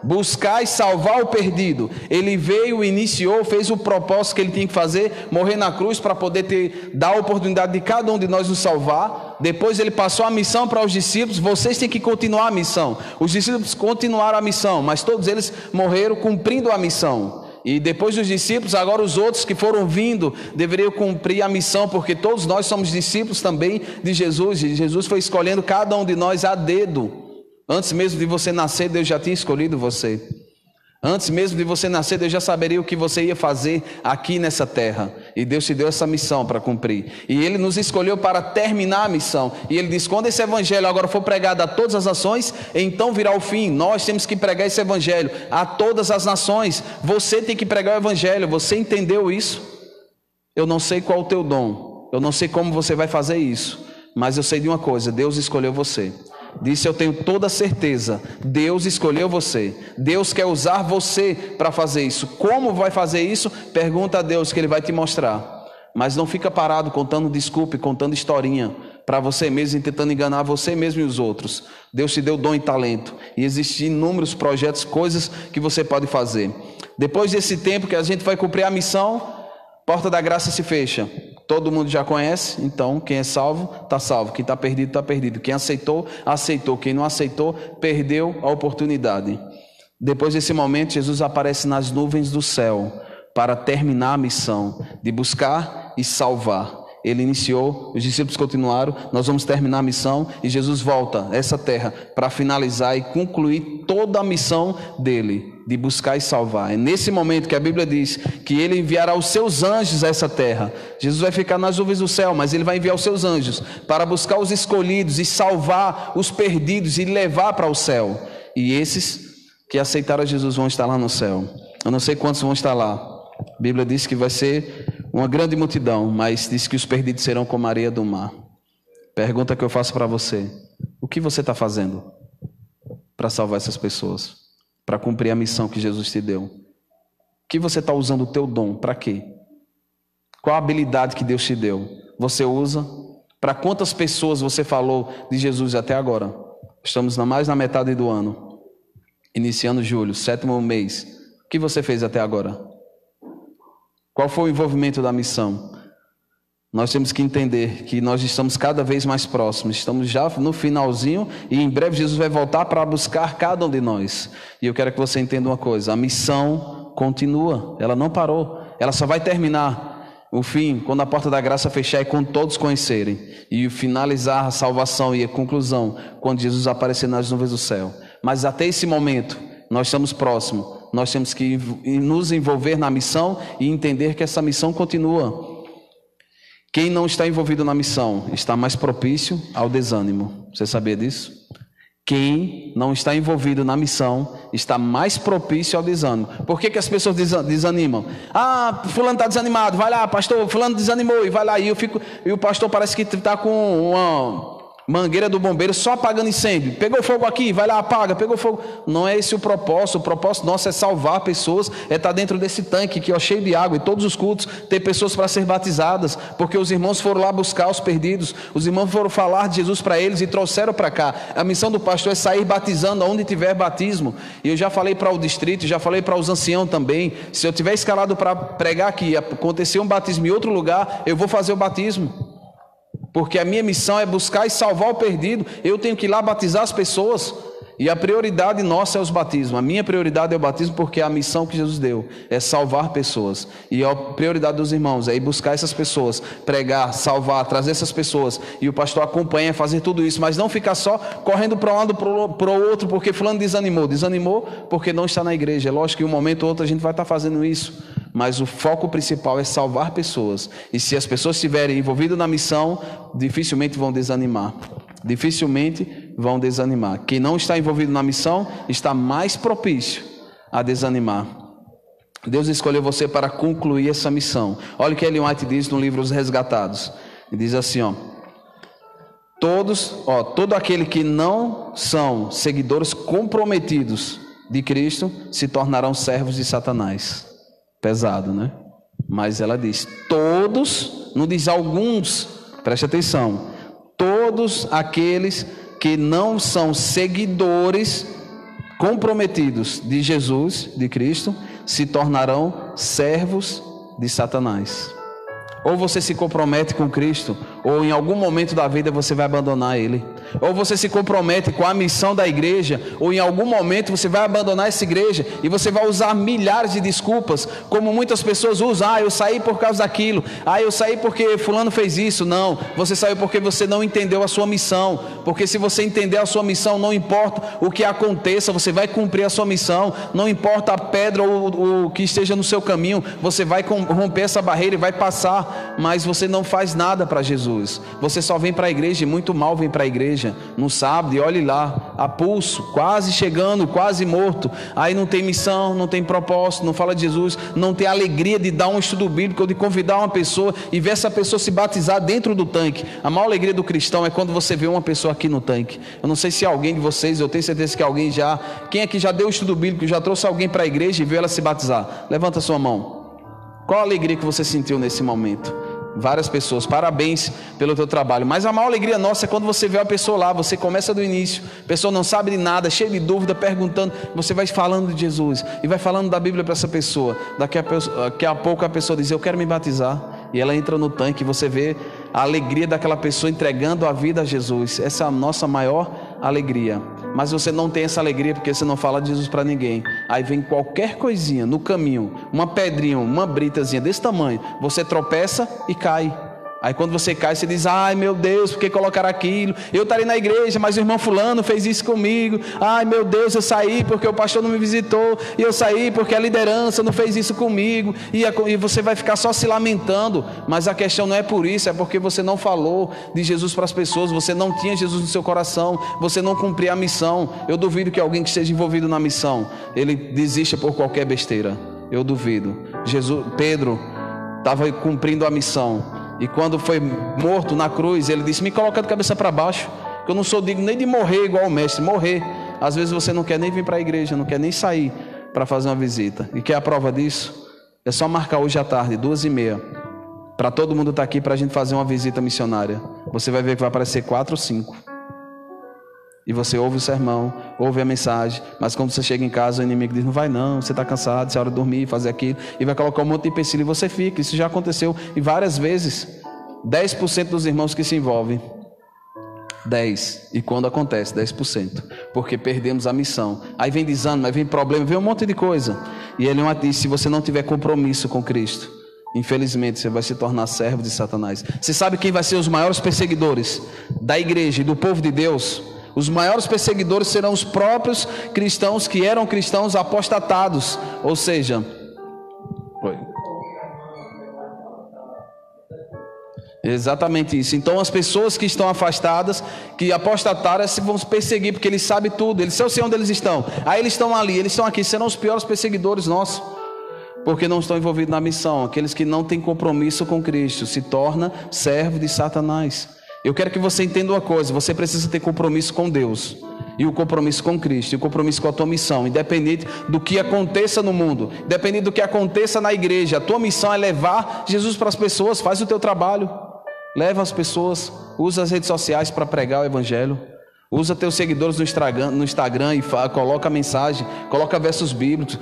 Buscar e salvar o perdido. Ele veio, iniciou, fez o propósito que ele tinha que fazer, morrer na cruz para poder dar a oportunidade de cada um de nós nos salvar. Depois ele passou a missão para os discípulos. Vocês têm que continuar a missão. Os discípulos continuaram a missão, mas todos eles morreram cumprindo a missão. E depois dos discípulos, agora os outros que foram vindo deveriam cumprir a missão, porque todos nós somos discípulos também de Jesus, e Jesus foi escolhendo cada um de nós a dedo. Antes mesmo de você nascer, Deus já tinha escolhido você. Antes mesmo de você nascer, Deus já saberia o que você ia fazer aqui nessa terra. E Deus te deu essa missão para cumprir. E Ele nos escolheu para terminar a missão. E Ele diz: quando esse evangelho agora for pregado a todas as nações, então virá o fim. Nós temos que pregar esse evangelho a todas as nações. Você tem que pregar o evangelho. Você entendeu isso? Eu não sei qual é o teu dom. Eu não sei como você vai fazer isso. Mas eu sei de uma coisa: Deus escolheu você. Disse: eu tenho toda certeza, Deus escolheu você. Deus quer usar você para fazer isso. Como vai fazer isso? Pergunta a Deus, que Ele vai te mostrar. Mas não fica parado contando desculpa, contando historinha para você mesmo, tentando enganar você mesmo e os outros. Deus te deu dom e talento, e existem inúmeros projetos, coisas que você pode fazer. Depois desse tempo que a gente vai cumprir a missão, porta da graça se fecha. Todo mundo já conhece, então quem é salvo, está salvo. Quem está perdido, está perdido. Quem aceitou, aceitou. Quem não aceitou, perdeu a oportunidade. Depois desse momento, Jesus aparece nas nuvens do céu para terminar a missão de buscar e salvar. Ele iniciou, os discípulos continuaram, nós vamos terminar a missão e Jesus volta a essa terra para finalizar e concluir toda a missão dele, de buscar e salvar. É nesse momento que a Bíblia diz que ele enviará os seus anjos a essa terra. Jesus vai ficar nas nuvens do céu, mas ele vai enviar os seus anjos para buscar os escolhidos e salvar os perdidos e levar para o céu. E esses que aceitaram Jesus vão estar lá no céu. Eu não sei quantos vão estar lá. A Bíblia diz que vai ser uma grande multidão, mas diz que os perdidos serão como a areia do mar. Pergunta que eu faço para você: o que você está fazendo para salvar essas pessoas? Para cumprir a missão que Jesus te deu? O que você está usando o teu dom? Para quê? Qual a habilidade que Deus te deu? Você usa? Para quantas pessoas você falou de Jesus até agora? Estamos mais na metade do ano, iniciando julho, 7º mês. O que você fez até agora? Qual foi o envolvimento da missão? Nós temos que entender que nós estamos cada vez mais próximos, estamos já no finalzinho e em breve Jesus vai voltar para buscar cada um de nós. E eu quero que você entenda uma coisa: a missão continua, ela não parou, ela só vai terminar o fim quando a porta da graça fechar e quando todos conhecerem, e finalizar a salvação e a conclusão quando Jesus aparecer nas nuvens do céu. Mas até esse momento nós estamos próximos. Nós temos que nos envolver na missão e entender que essa missão continua. Quem não está envolvido na missão está mais propício ao desânimo. Você sabia disso? Quem não está envolvido na missão está mais propício ao desânimo. Por que as pessoas desanimam? Ah, fulano está desanimado, vai lá, pastor, fulano desanimou, e vai lá. E o pastor parece que está com uma mangueira do bombeiro só apagando incêndio. Pegou fogo aqui, vai lá, apaga, pegou fogo. Não é esse o propósito nosso é salvar pessoas, é estar dentro desse tanque que é cheio de água, e todos os cultos ter pessoas para ser batizadas, porque os irmãos foram lá buscar os perdidos, os irmãos foram falar de Jesus para eles e trouxeram para cá. A missão do pastor é sair batizando onde tiver batismo. E eu já falei para o distrito, já falei para os anciãos também: se eu tiver escalado para pregar aqui e acontecer um batismo em outro lugar, eu vou fazer o batismo. Porque a minha missão é buscar e salvar o perdido. Eu tenho que ir lá batizar as pessoas. E a prioridade nossa é os batismos. A minha prioridade é o batismo, porque a missão que Jesus deu é salvar pessoas. E a prioridade dos irmãos é ir buscar essas pessoas, pregar, salvar, trazer essas pessoas. E o pastor acompanha, fazer tudo isso, mas não ficar só correndo para um lado, para o outro, porque fulano desanimou. Desanimou porque não está na igreja. É lógico que um momento ou outro a gente vai estar fazendo isso, mas o foco principal é salvar pessoas. E se as pessoas estiverem envolvidas na missão, dificilmente vão desanimar. Dificilmente vão desanimar. Quem não está envolvido na missão está mais propício a desanimar. Deus escolheu você para concluir essa missão. Olha o que Ellen White diz no livro Os Resgatados. Ele diz assim, todo aquele que não são seguidores comprometidos de Cristo se tornarão servos de Satanás. Pesado, né? Mas ela diz todos, não diz alguns, preste atenção. Todos aqueles que não são seguidores comprometidos de Jesus, de Cristo, se tornarão servos de Satanás. Ou você se compromete com Cristo, ou em algum momento da vida você vai abandonar Ele. Ou você se compromete com a missão da igreja, ou em algum momento você vai abandonar essa igreja e você vai usar milhares de desculpas, como muitas pessoas usam. Eu saí por causa daquilo, eu saí porque fulano fez isso. Não, você saiu porque você não entendeu a sua missão. Porque se você entender a sua missão, não importa o que aconteça, você vai cumprir a sua missão. Não importa a pedra ou o que esteja no seu caminho, você vai romper essa barreira e vai passar. Mas você não faz nada para Jesus. Você só vem para a igreja, e muito mal vem para a igreja no sábado, e olhe lá, a pulso, quase chegando, quase morto. Aí não tem missão, não tem propósito, não fala de Jesus, não tem alegria de dar um estudo bíblico, ou de convidar uma pessoa e ver essa pessoa se batizar dentro do tanque. A maior alegria do cristão é quando você vê uma pessoa aqui no tanque. Eu não sei se alguém de vocês, eu tenho certeza que alguém já, quem aqui já deu estudo bíblico, já trouxe alguém para a igreja e viu ela se batizar? Levanta a sua mão. Qual a alegria que você sentiu nesse momento? Várias pessoas, parabéns pelo teu trabalho. Mas a maior alegria nossa é quando você vê a pessoa lá. Você começa do início, a pessoa não sabe de nada, cheia de dúvida, perguntando. Você vai falando de Jesus e vai falando da Bíblia para essa pessoa. Daqui a pouco a pessoa diz: eu quero me batizar. E ela entra no tanque e você vê a alegria daquela pessoa entregando a vida a Jesus. Essa é a nossa maior alegria. Mas você não tem essa alegria porque você não fala de Jesus para ninguém. Aí vem qualquer coisinha no caminho, uma pedrinha, uma britazinha desse tamanho, você tropeça e cai. Aí quando você cai, você diz: ai meu Deus, por que colocaram aquilo? Eu estarei na igreja, mas o irmão fulano fez isso comigo. Ai meu Deus, eu saí porque o pastor não me visitou. E eu saí porque a liderança não fez isso comigo. E você vai ficar só se lamentando. Mas a questão não é por isso, é porque você não falou de Jesus para as pessoas. Você não tinha Jesus no seu coração. Você não cumpria a missão. Eu duvido que alguém que esteja envolvido na missão, ele desista por qualquer besteira. Eu duvido. Pedro estava cumprindo a missão. E quando foi morto na cruz, ele disse: me coloca de cabeça para baixo, que eu não sou digno nem de morrer igual o mestre. Morrer. Às vezes você não quer nem vir para a igreja, não quer nem sair para fazer uma visita. E quer a prova disso? É só marcar hoje à tarde, 2h30, para todo mundo estar aqui, para a gente fazer uma visita missionária. Você vai ver que vai aparecer 4 ou 5. E você ouve o sermão, ouve a mensagem, mas quando você chega em casa, o inimigo diz: não vai não, você está cansado, você é hora de dormir, fazer aquilo, e vai colocar um monte de empecilho e você fica. Isso já aconteceu e várias vezes. 10% dos irmãos que se envolvem, 10%, e quando acontece, 10%, porque perdemos a missão. Aí vem desânimo, aí vem problema, vem um monte de coisa. E ele diz: se você não tiver compromisso com Cristo, infelizmente você vai se tornar servo de Satanás. Você sabe quem vai ser os maiores perseguidores da igreja e do povo de Deus? Os maiores perseguidores serão os próprios cristãos que eram cristãos apostatados. Ou seja, exatamente isso. Então as pessoas que estão afastadas, que apostataram, vão se perseguir, porque eles sabem tudo. Eu sei onde eles estão. Aí eles estão ali, eles estão aqui. Serão os piores perseguidores nossos, porque não estão envolvidos na missão. Aqueles que não têm compromisso com Cristo se tornam servo de Satanás. Eu quero que você entenda uma coisa: você precisa ter compromisso com Deus, e o compromisso com Cristo, e o compromisso com a tua missão, independente do que aconteça no mundo, independente do que aconteça na igreja. A tua missão é levar Jesus para as pessoas. Faz o teu trabalho, leva as pessoas, usa as redes sociais para pregar o evangelho, usa teus seguidores no Instagram e coloca a mensagem, coloca versos bíblicos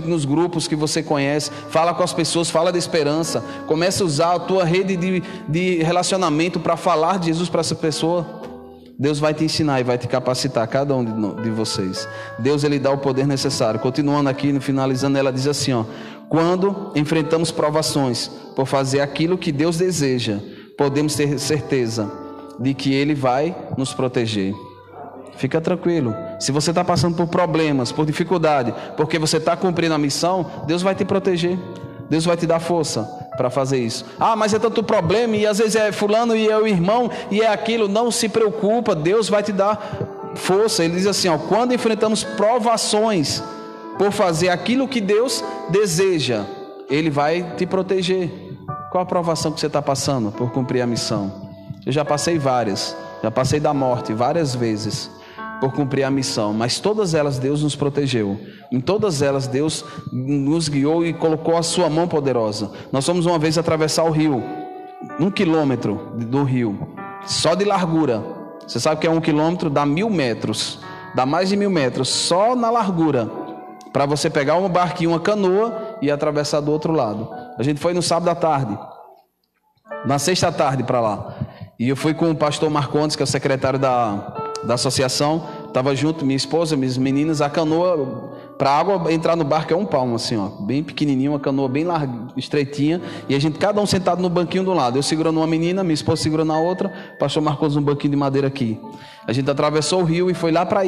nos grupos que você conhece, fala com as pessoas, fala de esperança, começa a usar a tua rede de relacionamento para falar de Jesus para essa pessoa. Deus vai te ensinar e vai te capacitar, cada um de vocês. Deus, Ele dá o poder necessário. Continuando aqui, finalizando, ela diz assim, ó: quando enfrentamos provações por fazer aquilo que Deus deseja, podemos ter certeza de que Ele vai nos proteger. Fica tranquilo. Se você está passando por problemas, por dificuldade, porque você está cumprindo a missão, Deus vai te proteger. Deus vai te dar força para fazer isso. Ah, mas é tanto problema, e às vezes é fulano e é o irmão, e é aquilo. Não se preocupa, Deus vai te dar força. Ele diz assim, ó: quando enfrentamos provações por fazer aquilo que Deus deseja, Ele vai te proteger. Qual a provação que você está passando por cumprir a missão? Eu já passei várias, já passei da morte várias vezes por cumprir a missão, mas todas elas Deus nos protegeu. Em todas elas Deus nos guiou e colocou a sua mão poderosa. Nós fomos uma vez atravessar o rio, 1 quilômetro do rio, só de largura. Você sabe que é 1 quilômetro? Dá 1000 metros, dá mais de 1000 metros, só na largura, para você pegar um barquinho, uma canoa e atravessar do outro lado. A gente foi no sábado à tarde, na sexta à tarde para lá. E eu fui com o pastor Marcondes, que é o secretário da associação. Estava junto, minha esposa, minhas meninas. A canoa, para a água entrar no barco é 1 palmo, assim, ó, bem pequenininho, uma canoa bem larga, estreitinha. E a gente, cada um sentado no banquinho do lado. Eu segurando uma menina, minha esposa segurando a outra, o pastor Marcondes no banquinho de madeira aqui. A gente atravessou o rio e foi lá para a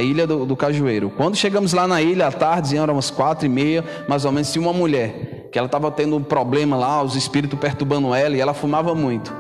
ilha do Cajueiro. Quando chegamos lá na ilha, à tarde, eram umas 4h30, mais ou menos, tinha uma mulher, que ela estava tendo um problema lá, os espíritos perturbando ela, e ela fumava muito.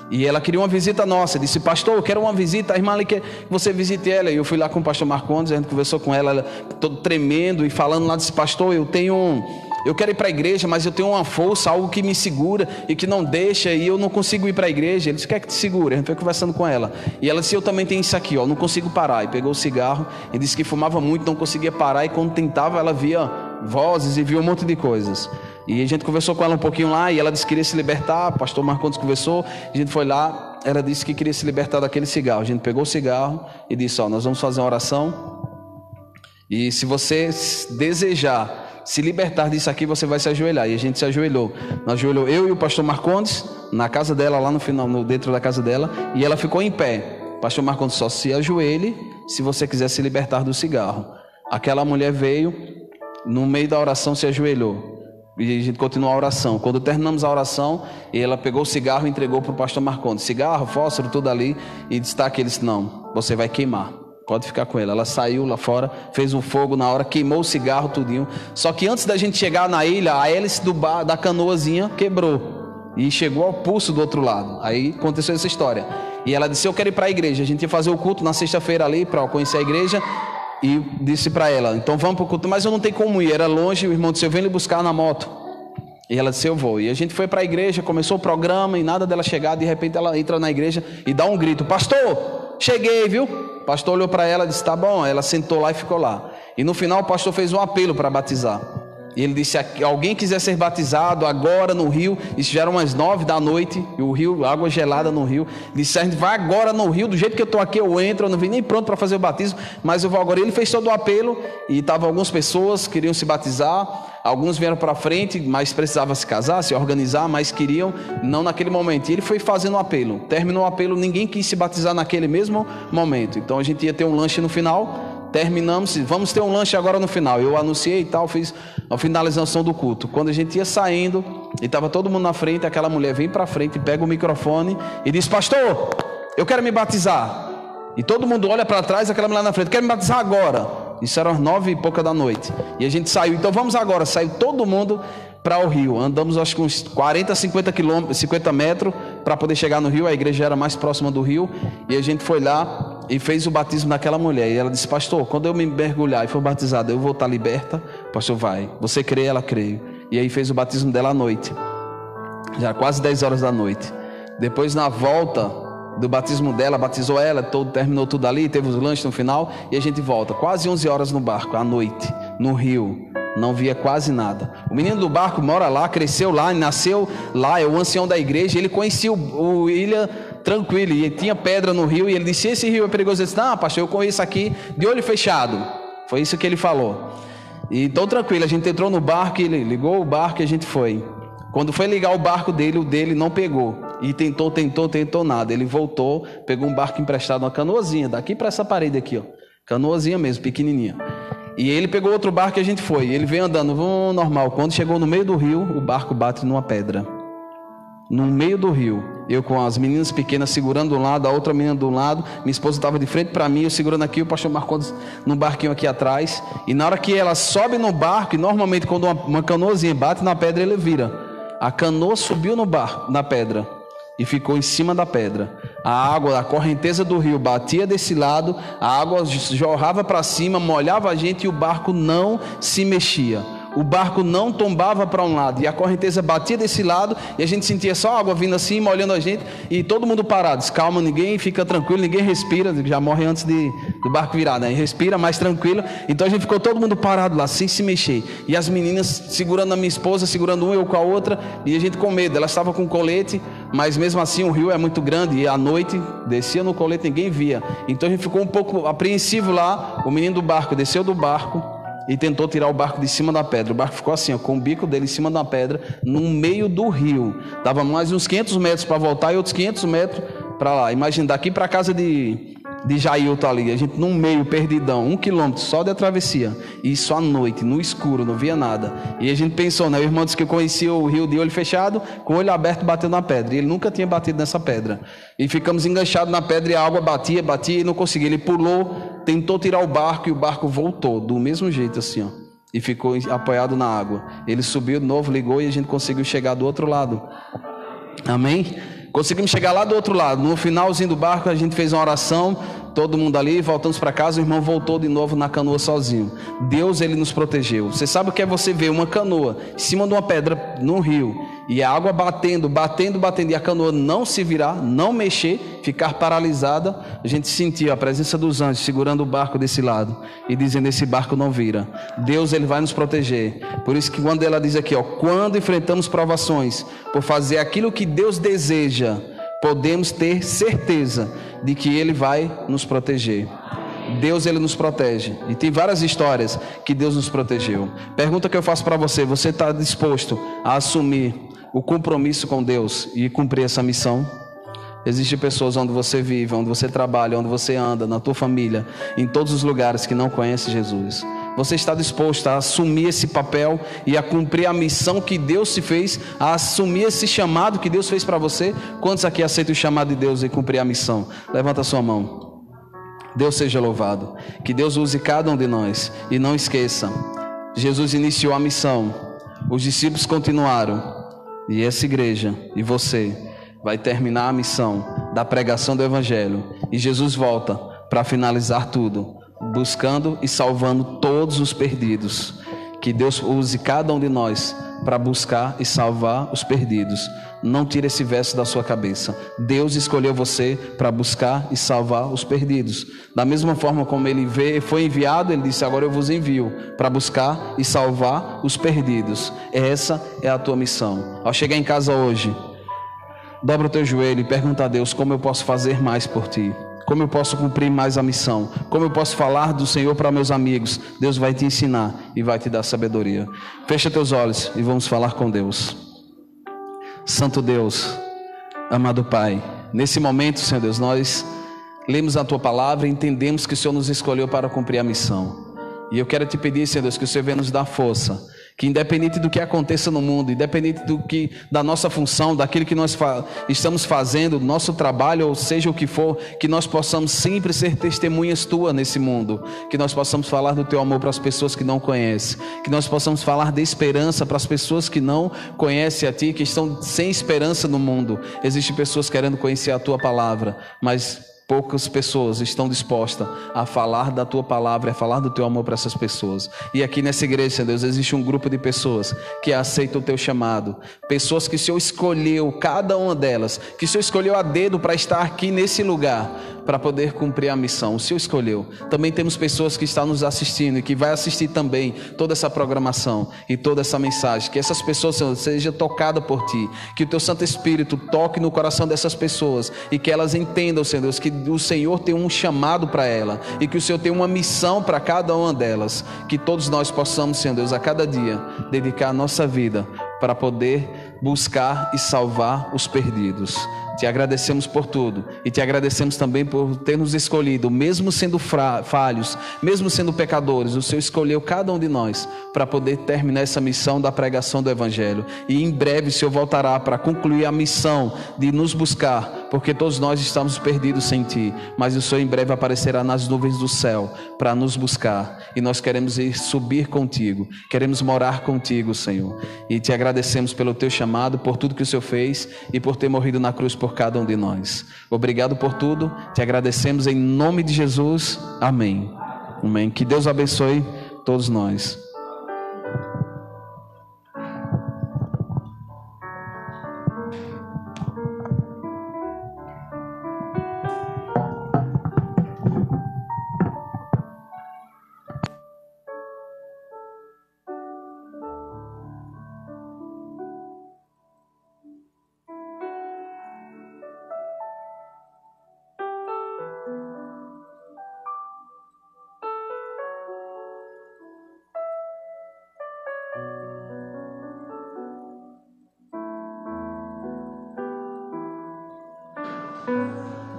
E ela queria uma visita nossa. Disse: pastor, eu quero uma visita. A irmã ali quer que você visite ela. E eu fui lá com o pastor Marcondes. A gente conversou com ela todo tremendo e falando lá. Disse: pastor, eu quero ir para a igreja, mas eu tenho uma força, algo que me segura e que não deixa, e eu não consigo ir para a igreja. Ele disse: quer que te segure? A gente foi conversando com ela. E ela disse: eu também tenho isso aqui, ó, não consigo parar. E pegou o cigarro e disse que fumava muito, não conseguia parar. E quando tentava, ela via vozes e via um monte de coisas. E a gente conversou com ela um pouquinho lá, e ela disse que queria se libertar. O pastor Marcondes conversou, a gente foi lá, ela disse que queria se libertar daquele cigarro. A gente pegou o cigarro e disse: ó, nós vamos fazer uma oração, e se você desejar se libertar disso aqui, você vai se ajoelhar. E a gente se ajoelhou. Nós ajoelhou eu e o pastor Marcondes na casa dela, lá no final, dentro da casa dela, e ela ficou em pé. O pastor Marcondes: só se ajoelhe se você quiser se libertar do cigarro. Aquela mulher veio, no meio da oração se ajoelhou. E a gente continuou a oração. Quando terminamos a oração, ela pegou o cigarro e entregou para o pastor Marcondes. Cigarro, fósforo, tudo ali. E destaque, ele disse, não, você vai queimar. Pode ficar com ele. Ela saiu lá fora, fez um fogo na hora, queimou o cigarro, tudinho. Só que antes da gente chegar na ilha, a hélice da canoazinha quebrou. E chegou ao pulso do outro lado. Aí aconteceu essa história. E ela disse, eu quero ir para a igreja. A gente ia fazer o culto na sexta-feira ali, para conhecer a igreja. E disse para ela, então vamos para o culto. Mas eu não tenho como ir, era longe. O irmão disse, eu venho lhe buscar na moto. E ela disse, eu vou. E a gente foi para a igreja, começou o programa. E nada dela chegar, de repente ela entra na igreja e dá um grito, pastor, cheguei, viu? O pastor olhou para ela e disse, tá bom. Ela sentou lá e ficou lá. E no final o pastor fez um apelo para batizar. E ele disse, alguém quiser ser batizado agora no rio. Isso já era umas 9 da noite. E o rio, água gelada no rio. Ele disse, a gente vai agora no rio. Do jeito que eu estou aqui eu entro. Eu não vim nem pronto para fazer o batismo, mas eu vou agora. Ele fez todo o apelo. E estavam algumas pessoas que queriam se batizar. Alguns vieram para frente, mas precisavam se casar, se organizar, mas queriam não naquele momento. E ele foi fazendo o apelo. Terminou o apelo, ninguém quis se batizar naquele mesmo momento. Então a gente ia ter um lanche no final. Terminamos, vamos ter um lanche agora no final. Eu anunciei e tal, fiz a finalização do culto. Quando a gente ia saindo e estava todo mundo na frente, aquela mulher vem para frente, pega o microfone e diz, pastor, eu quero me batizar. E todo mundo olha para trás, aquela mulher na frente, quero me batizar agora. Isso era às 9 e pouca da noite. E a gente saiu, então vamos agora. Saiu todo mundo para o rio. Andamos acho que uns 40, 50 metros para poder chegar no rio. A igreja era mais próxima do rio. E a gente foi lá e fez o batismo daquela mulher. E ela disse, pastor, quando eu me mergulhar e for batizada, eu vou estar liberta? Pastor, vai. Você crê? Ela crê. E aí fez o batismo dela à noite. Já quase 10 horas da noite. Depois na volta do batismo dela, batizou ela, terminou tudo ali, teve os lanches no final. E a gente volta. Quase 11 horas no barco, à noite, no rio. Não via quase nada. O menino do barco mora lá, cresceu lá, nasceu lá, é o ancião da igreja. Ele conhecia o ilha tranquilo, e tinha pedra no rio. E ele disse, esse rio é perigoso. Ele disse, não, pastor, eu conheço aqui de olho fechado. Foi isso que ele falou. E então tranquilo, a gente entrou no barco, ele ligou o barco e a gente foi. Quando foi ligar o barco dele, o dele não pegou. E tentou nada. Ele voltou, pegou um barco emprestado, uma canoazinha, daqui para essa parede aqui, ó. Canoazinha mesmo, pequenininha. E ele pegou outro barco e a gente foi. Ele veio andando, normal. Quando chegou no meio do rio, o barco bate numa pedra. No meio do rio. Eu com as meninas pequenas segurando de um lado, a outra menina de um lado. Minha esposa estava de frente para mim, eu segurando aqui, o pastor Marcondes no barquinho aqui atrás. E na hora que ela sobe no barco, e normalmente quando uma canoazinha bate na pedra, ele vira. A canoa subiu no barco, na pedra. E ficou em cima da pedra. A água, a correnteza do rio batia desse lado, a água jorrava para cima, molhava a gente e o barco não se mexia. O barco não tombava para um lado e a correnteza batia desse lado e a gente sentia só a água vindo assim, molhando a gente e todo mundo parado. Diz, calma, ninguém fica tranquilo, ninguém respira, já morre antes do barco virar, né? Respira mais tranquilo. Então a gente ficou todo mundo parado lá, sem se mexer. E as meninas segurando a minha esposa, segurando uma, eu com a outra, e a gente com medo. Ela estava com colete, mas mesmo assim o rio é muito grande e à noite descia no colete, ninguém via. Então a gente ficou um pouco apreensivo lá. O menino do barco desceu do barco e tentou tirar o barco de cima da pedra. O barco ficou assim, ó, com o bico dele em cima da pedra, no meio do rio. Dava mais uns 500 metros para voltar e outros 500 metros para lá. Imagina, daqui para a casa de Jailton ali, a gente no meio, perdidão, 1 quilômetro só de travessia. Isso à noite, no escuro, não via nada. E a gente pensou, né? O irmão disse que conhecia o rio de olho fechado, com o olho aberto batendo na pedra. E ele nunca tinha batido nessa pedra. E ficamos enganchados na pedra e a água batia e não conseguia. Ele pulou, tentou tirar o barco e o barco voltou, do mesmo jeito assim, ó. E ficou apoiado na água. Ele subiu de novo, ligou e a gente conseguiu chegar do outro lado. Amém? Conseguimos chegar lá do outro lado. No finalzinho do barco a gente fez uma oração, todo mundo ali, voltamos para casa, o irmão voltou de novo na canoa sozinho. Deus, ele nos protegeu. Você sabe o que é você ver uma canoa em cima de uma pedra no rio e a água batendo e a canoa não se virar, não mexer, ficar paralisada? A gente sentiu a presença dos anjos segurando o barco desse lado e dizendo, esse barco não vira. Deus, ele vai nos proteger. Por isso que quando ela diz aqui, ó, quando enfrentamos provações por fazer aquilo que Deus deseja, podemos ter certeza de que ele vai nos proteger. Deus, ele nos protege. E tem várias histórias que Deus nos protegeu. Pergunta que eu faço para você: você está disposto a assumir o compromisso com Deus e cumprir essa missão? Existem pessoas onde você vive, onde você trabalha, onde você anda, na tua família, em todos os lugares que não conhecem Jesus. Você está disposto a assumir esse papel e a cumprir a missão que Deus se fez, a assumir esse chamado que Deus fez para você? Quantos aqui aceitam o chamado de Deus e cumprir a missão? Levanta a sua mão. Deus seja louvado. Que Deus use cada um de nós. E não esqueça, Jesus iniciou a missão, os discípulos continuaram, e essa igreja e você vai terminar a missão da pregação do Evangelho. E Jesus volta para finalizar tudo, buscando e salvando todos os perdidos. Que Deus use cada um de nós para buscar e salvar os perdidos. Não tire esse verso da sua cabeça. Deus escolheu você para buscar e salvar os perdidos. Da mesma forma como ele foi enviado, ele disse: agora eu vos envio para buscar e salvar os perdidos. Essa é a tua missão. Ao chegar em casa hoje, dobra o teu joelho e pergunta a Deus: como eu posso fazer mais por ti? Como eu posso cumprir mais a missão? Como eu posso falar do Senhor para meus amigos? Deus vai te ensinar e vai te dar sabedoria. Fecha teus olhos e vamos falar com Deus. Santo Deus, amado Pai, nesse momento, Senhor Deus, nós lemos a Tua palavra e entendemos que o Senhor nos escolheu para cumprir a missão. E eu quero te pedir, Senhor Deus, que o Senhor venha nos dar força, que independente do que aconteça no mundo, independente da nossa função, daquilo que nós estamos fazendo, do nosso trabalho, ou seja o que for, que nós possamos sempre ser testemunhas Tuas nesse mundo, que nós possamos falar do Teu amor para as pessoas que não conhecem, que nós possamos falar de esperança para as pessoas que não conhecem a Ti, que estão sem esperança no mundo. Existem pessoas querendo conhecer a Tua palavra, mas poucas pessoas estão dispostas a falar da Tua palavra, a falar do Teu amor para essas pessoas. E aqui nessa igreja, Senhor Deus, existe um grupo de pessoas que aceitam o Teu chamado. Pessoas que o Senhor escolheu, cada uma delas, que o Senhor escolheu a dedo para estar aqui nesse lugar, para poder cumprir a missão. O Senhor escolheu. Também temos pessoas que estão nos assistindo e que vai assistir também toda essa programação e toda essa mensagem. Que essas pessoas, Senhor, sejam tocadas por Ti. Que o Teu Santo Espírito toque no coração dessas pessoas e que elas entendam, Senhor Deus, que o Senhor tem um chamado para ela e que o Senhor tem uma missão para cada uma delas. Que todos nós possamos, Senhor Deus, a cada dia dedicar a nossa vida para poder buscar e salvar os perdidos. Te agradecemos por tudo e te agradecemos também por ter nos escolhido, mesmo sendo falhos, mesmo sendo pecadores. O Senhor escolheu cada um de nós para poder terminar essa missão da pregação do Evangelho, e em breve o Senhor voltará para concluir a missão de nos buscar, porque todos nós estamos perdidos sem Ti, mas o Senhor em breve aparecerá nas nuvens do céu para nos buscar, e nós queremos subir contigo, queremos morar contigo, Senhor, e te agradecemos pelo Teu chamado, por tudo que o Senhor fez e por ter morrido na cruz por cada um de nós. Obrigado por tudo, te agradecemos em nome de Jesus, amém. Amém. Que Deus abençoe todos nós.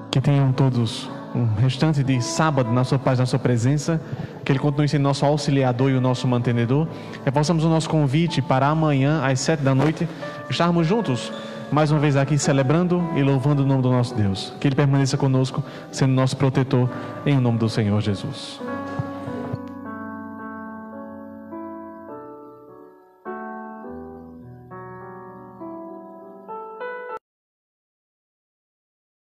Que tenham todos um restante de sábado na sua paz, na sua presença. Que Ele continue sendo nosso auxiliador e o nosso mantenedor. Reforçamos o nosso convite para amanhã às 7 da noite estarmos juntos mais uma vez aqui celebrando e louvando o nome do nosso Deus. Que Ele permaneça conosco, sendo nosso protetor, em nome do Senhor Jesus.